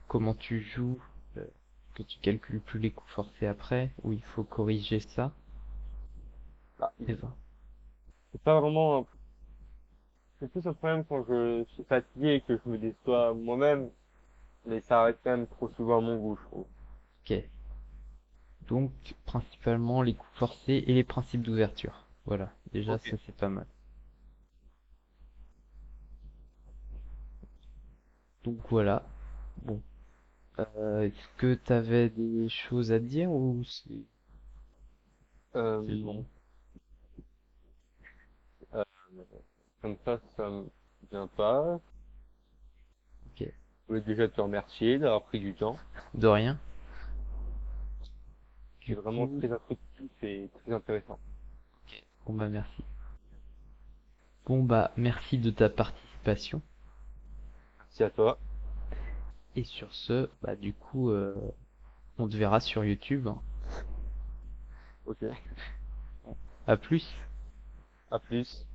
comment tu joues, euh, que tu calcules plus les coups forcés après, ou il faut corriger ça, Bah, et ben, c'est pas vraiment c'est plus un problème quand je suis fatigué et que je me déçois moi-même, mais ça reste quand même trop souvent à mon goût, je trouve. ok. Donc, principalement les coups forcés et les principes d'ouverture. Voilà, déjà, Ok. ça c'est pas mal. Donc voilà. Bon, est-ce que t'avais des choses à dire ou c'est Euh, bon? euh, Comme ça me vient pas. Ok. Je voulais déjà te remercier d'avoir pris du temps. De rien. C'est Du vraiment coup, très instructif et très intéressant. bon bah merci. Bon bah merci de ta participation. Merci à toi. Et sur ce, bah du coup, on te verra sur YouTube. Ok, À plus. à plus.